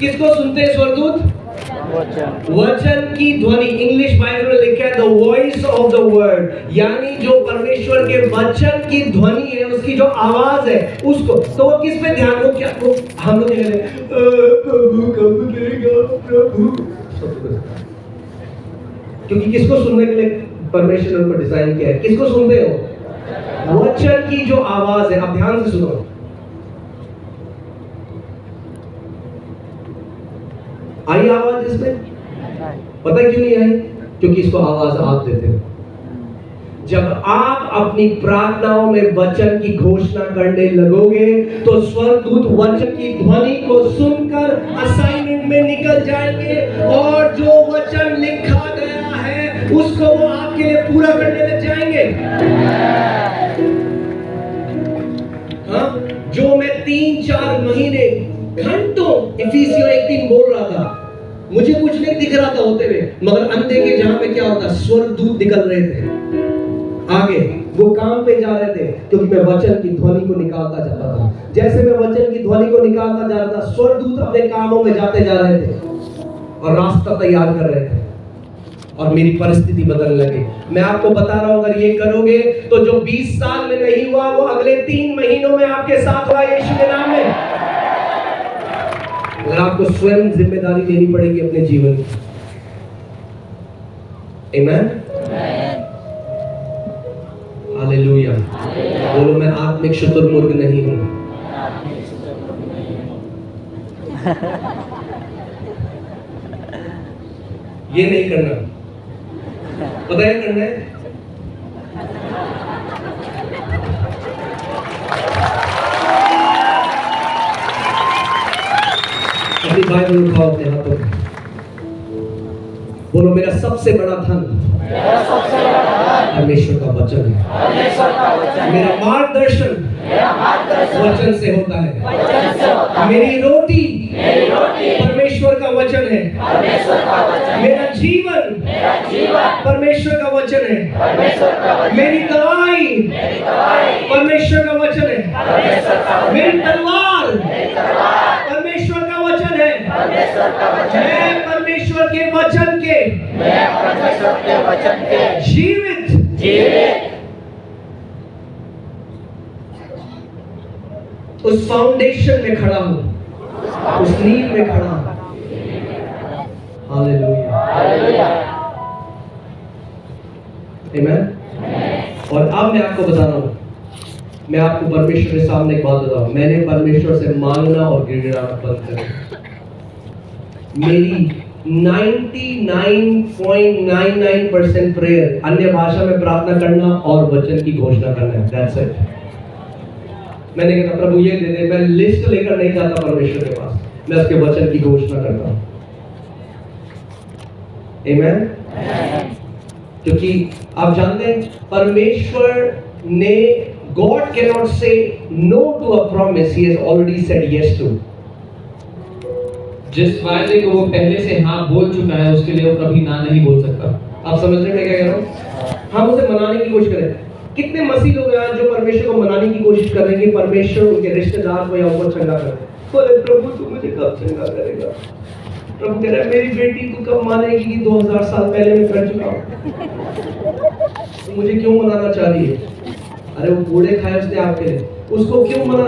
किसको सुनते हैं स्वर्गदूत? वचन की ध्वनि। इंग्लिश बाइबल में लिखा है the voice of the word, यानी जो परमेश्वर के वचन की ध्वनि है, उसकी जो आवाज है उसको। तो वो किस पे ध्यान, वो क्या, वो हम लोग कहते हैं प्रभु कब देगा प्रभु। क्योंकि किसको सुनने के लिए परमेश्वर ने उनको डिजाइन किया है? किसको सुनते हो? वचन की जो आवाज है। अब ध्यान से सुनो। आई आवाज इसमें? पता क्यों नहीं आई? क्योंकि इसको आवाज आप देते हो। जब आप अपनी प्रार्थनाओं में वचन की घोषणा करने लगोगे तो स्वर्गदूत वचन की ध्वनि को सुनकर असाइनमेंट में निकल जाएंगे और जो वचन लिखा गया है उसको वो आपके लिए पूरा करने लग जाएंगे। हाँ, जो मैं 3-4 महीने घंटों इफिसियों 1:3 बोल रहा था, मुझे कुछ नहीं दिख रहा था होते हुए, मगर अंधे के जहां पे क्या होता, स्वर्गदूत निकल रहे थे आगे, वो काम पे जा रहे थे क्योंकि मैं वचन की ध्वनि को निकालता जाता था। जैसे मैं वचन की ध्वनि को निकालता जा रहा था, स्वर्गदूत अपने कामों में जाते जा रहे थे और रास्ता तैयार कर रहे थे और मेरी परिस्थिति बदलने लगी। मैं आपको बता रहा हूं, अगर ये करोगे तो जो 20 साल में नहीं हुआ वो अगले 3 महीनों में आपके साथ हुआ, यीशु के नाम में। अगर आपको स्वयं जिम्मेदारी लेनी पड़ेगी अपने जीवन की। आमीन, हालेलुया। बोलो, मैं आत्मिक शुतुरमुर्ग नहीं हूं। ये नहीं करना, पता है करना है। अपनी बाइबल उठाओ अपने हाथों में, बोलो, मेरा सबसे बड़ा धन परमेश्वर का वचन है। मेरा मार्गदर्शन वचन से होता है। मेरी रोटी परमेश्वर का वचन है। मेरा जीवन परमेश्वर का वचन है। मेरी दवाई परमेश्वर का वचन है। मेरी तलवार परमेश्वर का वचन है। मैं परमेश्वर के वचन के जीवित उस फाउंडेशन में खड़ा हूं, उस नींव में खड़ा हूं। हालेलुया, आमीन। और अब मैं आपको बता रहा हूं, मैं आपको परमेश्वर के सामने एक बात बता रहा हूं, मैंने परमेश्वर से मांगना और गिड़गिड़ाना बंद कर दिया। मेरी 99.99% प्रेयर अन्य भाषा में प्रार्थना करना और वचन की घोषणा करना है। That's it। मैंने कहा प्रभु ये दे दे, मैं लिस्ट लेकर नहीं जाता परमेश्वर के पास, मैं उसके वचन की घोषणा करता हूं। आमीन। क्योंकि आप जानते हैं परमेश्वर ने, God cannot say no to a promise he has already said yes to। जिस वायदे को वो पहले से हाँ बोल चुका है उसके लिए वो कभी ना नहीं बोल सकता। आप समझ रहे हैं मैं क्या कह रहा हूँ? हम उसे मनाने की कोशिश करें। कितने मसीह लोग हैं जो परमेश्वर को मनाने की कोशिश कर रहे हैं कि परमेश्वर उनके रिश्तेदार को या ऊपर चंगा करे। बोले प्रभु तू मुझे कब चंगा करेगा? प्रभु कह रहा है मेरी बेटी तू कब मानेगी कि 2000 साल पहले मैं कर चुका हूँ। तो मुझे क्यों मनाना चाह रही है? अरे वो बूढ़े खाए उसने आपके लिए, उसको क्यों मना?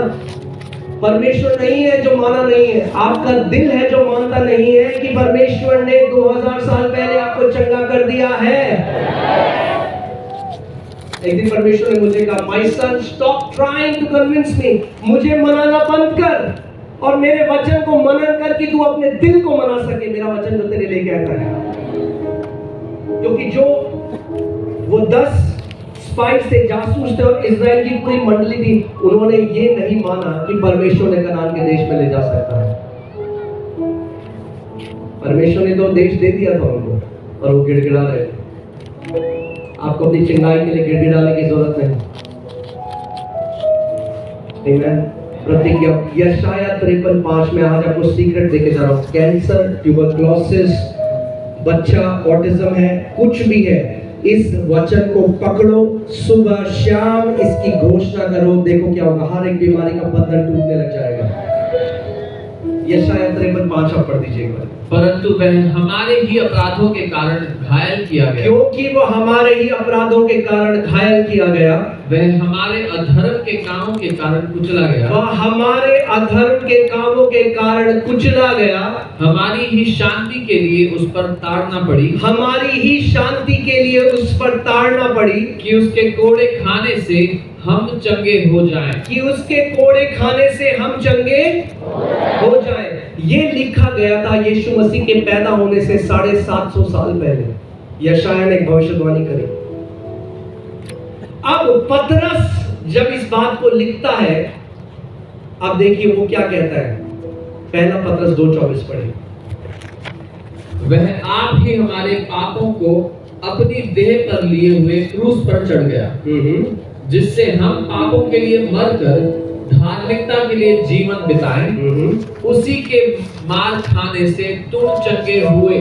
परमेश्वर नहीं है जो माना नहीं है, आपका दिल है जो मानता नहीं है कि परमेश्वर ने 2000 साल पहले आपको चंगा कर दिया है। एक दिन परमेश्वर ने मुझे कहा, my son stop trying to convince me, मुझे मनाना बंद कर और मेरे वचन को मनन कर कि तू अपने दिल को मना सके मेरा वचन जो तेरे लिए कहता है। क्योंकि जो वो 10 स्पाइस थे, जासूस थे और इजराइल की पूरी मंडली थी, उन्होंने ये नहीं माना कि परमेश्वर ने कनान के देश में ले जा सकता है। परमेश्वर ने तो देश दे दिया था उनको और वो गिड़गिड़ा रहे थे। आपको अपनी चिंगाई के लिए गिड़गिड़ाने की जरूरत नहीं। आमीन। प्रतिज्ञा यशाया 53:5 में आज आपको सीक्रेट देके जा रहा हूं। कैंसर, ट्यूबरक्लोसिस, बच्चा ऑटिज्म है, कुछ भी है, इस वचन को पकड़ो, सुबह शाम इसकी घोषणा करो, देखो क्या होगा, हर एक बीमारी का बंधन टूटने लग जाएगा। यशाया 53:5 आप पढ़ दीजिए एक बार। परंतु वह हमारे ही अपराधों के कारण घायल किया गया, क्योंकि वो हमारे ही अपराधों के कारण घायल किया गया, वह हमारे अधर्म के कामों के कारण कुचला गया, वह हमारे अधर्म के कामों के कारण कुचला गया, हमारी ही शांति के लिए उस पर ताड़ना पड़ी, हमारी ही शांति के लिए उस पर ताड़ना पड़ी, कि उसके कोड़े खाने से हम चंगे हो जाएं, कि उसके कोड़े खाने से हम चंगे हो जाएं। ये लिखा गया था यीशु मसीह के पैदा होने से 750 साल पहले। यशाया ने एक भविष्यवाणी करी। अब पतरस जब इस बात को लिखता है, अब देखिए वो क्या कहता है। पहला पतरस 2:24 पढ़े। वह आप ही हमारे पापों को अपनी देह पर लिए हुए क्रूस पर चढ़ गया, जिससे हम पापों के लिए मरकर धार्मिकता के लिए जीवन बिताएं। उसी के मार खाने से तुम चंगे हुए।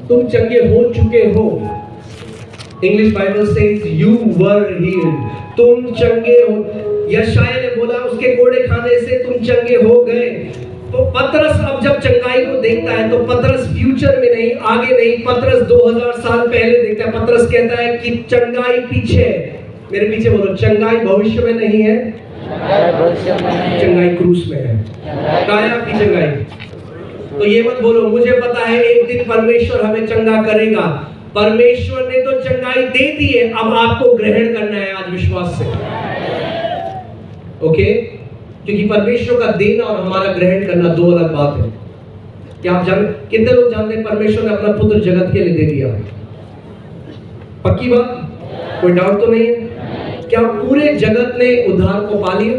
तुम चंगे हो चुके हो। English Bible says you were healed. तुम चंगे हो। यशायाह ने बोला उसके कोड़े खाने से तुम चंगे हो गए। तो पतरस अब जब चंगाई को देखता है तो पतरस फ्यूचर में नहीं, आगे नहीं, पतरस 2000 साल पहले देखता है। पतरस कहता है कि चंगाई पीछे, मेरे पीछे बोलो, चंगाई भविष्य में नहीं है, चंगाई क्रूस में है। काया की चंगाई। तो ये मत बोलो मुझे पता है एक दिन परमेश्वर हमें चंगा करेगा। परमेश्वर ने तो चंगाई दे दी है, अब आपको ग्रहण करना है आज विश्वास से। ओके? क्योंकि परमेश्वर का देना और हमारा ग्रहण करना दो अलग बात है। क्या आप जान, कितने लोग जानते हैं परमेश्वर ने अपना पुत्र जगत के लिए दे दिया? पक्की बात, कोई डाउट तो नहीं है? क्या पूरे जगत ने उद्धार को पा लिया?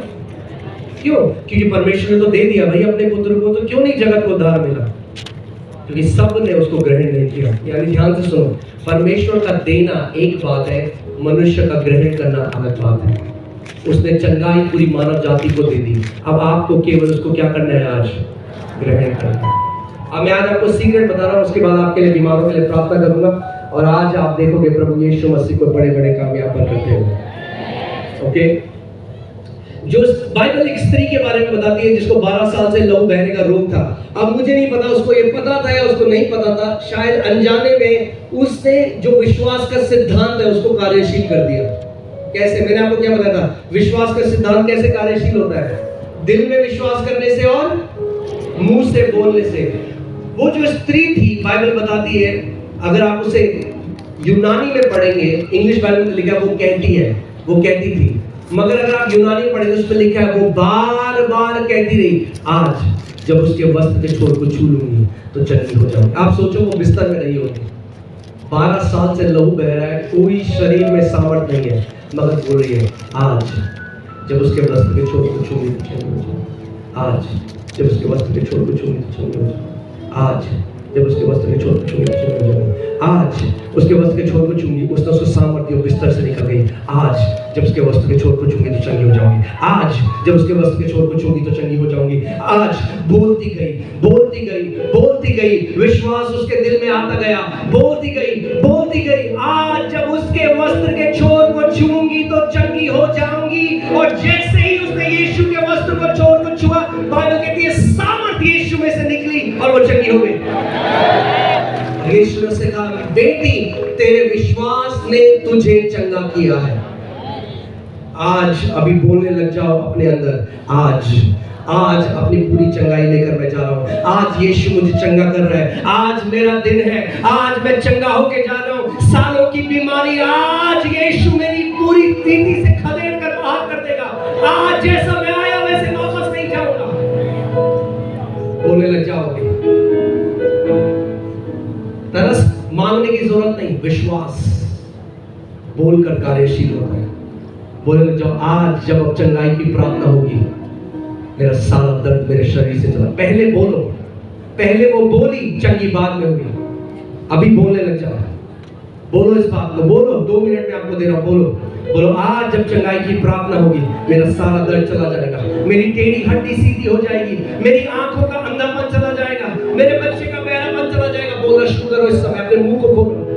क्यों? क्योंकि परमेश्वर ने तो दे दिया भाई अपने पुत्र को, तो क्यों नहीं जगत को उद्धार मिला? क्योंकि सब ने उसको ग्रहण नहीं किया। यानी ध्यान से सुनो, परमेश्वर का देना एक बात है, मनुष्य का ग्रहण करना अलग बात है। उसने चंगाई पूरी मानव जाति को दे दी, अब आपको केवल उसको क्या करना है? आज ग्रहण करना है। अब मैं आज आपको सीक्रेट बता रहा हूँ, उसके बाद आपके लिए, बीमारों के लिए प्रार्थना करूंगा, और आज आप देखोगे प्रभु यीशु मसीह को बड़े बड़े काम यहाँ पर करते हुए। ओके? जो बाइबल एक स्त्री के बारे में बताती है जिसको 12 साल से लहू बहने का रोग था। अब मुझे नहीं पता उसको ये पता था या उसको नहीं पता था, शायद अनजाने में उसने जो विश्वास का सिद्धांत है उसको कार्यशील कर दिया। कैसे? मैंने आपको क्या बताया था? विश्वास का सिद्धांत कैसे कार्यशील होता है? दिल में विश्वास करने से और मुंह से बोलने से। वो जो स्त्री थी, बाइबल बताती है, अगर आप उसे यूनानी में पढ़ेंगे, इंग्लिश बाइबल में लिखा है वो कहती है, वो कहती थी, मगर अगर आप यूनानी में पढ़ेंगे उसमें लिखा है वो बार बार कहती रही, आज जब उसके वस्त्र के छोर को छू लूंगी तो चंगी हो जाऊंगी। आप सोचो वो बिस्तर में नहीं होती, 12 साल से लहू बह रहा है, कोई शरीर में सामर्थ नहीं है, मगर बोल रही है आज जब उसके वस्त्र के छोर को छूंगी तो चंगी हो जाऊंगी। आज जब उसके वस्त्र के छोर को छूंगी तो चंगी हो जाऊंगी। आज जब उसके वस्त्र के छोर को छूंगी तो चंगी हो जाऊंगी। आज उसके वस्त्र के छोर को छूंगी, उसने उसको सामर्थ्य बिस्तर से निकल गई। आज जब उसके वस्त्र के छोर को छूंगी तो चंगी हो जाऊंगी। आज जब उसके वस्त्र के छोर को छूंगी तो चंगी हो जाऊंगी। आज बोलती गई, बोलती गई, बोलती गई, विश्वास उसके दिल में आता गया, बोलती गई, बोलती गई, आज जब उसके वस्त्र के छोर को छूंगी तो चंगी हो जाऊंगी। और जैसे ही उसने यीशु के वस्त्र को छोर को छुआ, बाइबल कहती है सामर्थ्य यीशु में से निकली और वो चंगी हो गई। यीशु ने उससे कहा, बेटी तेरे विश्वास ने तुझे चंगा किया है। आज अभी बोलने लग जाओ अपने अंदर, आज अपनी पूरी चंगाई लेकर मैं जा रहा हूँ। आज यीशु मुझे चंगा कर रहा है, आज मेरा दिन है, आज मैं चंगा होके जा रहा हूँ। सालों की बीमारी आज यीशु मेरी पूरी रीति से खदेड़ कर बाहर कर देगा। आज जैसा मैं आया वैसे वापस नहीं जाऊंगा। बोलने लग जाओगे, तरस मांगने की जरूरत नहीं, विश्वास बोलकर कार्यशील होता है। बोलने लग जाओ, आज जब अब चंगाई की प्रार्थना होगी, मेरा सारा दर्द मेरे शरीर से चला। पहले बोलो, पहले वो बोली, चंगी बाद में होगी। अभी बोलने लग जाओ, बोलो इस बात को, बोलो। 2 मिनट में आपको दे रहा हूं, बोलो, आज जब चंगाई की प्रार्थना होगी, मेरा सारा दर्द चला जाएगा, मेरी टेढ़ी हड्डी सीधी हो जाएगी, मेरी आंखों का अंधापन चला जाएगा, मेरे बच्चे का बहरापन चला जाएगा। बोलना शुरू करो इस समय, अपने मुंह को खोलो।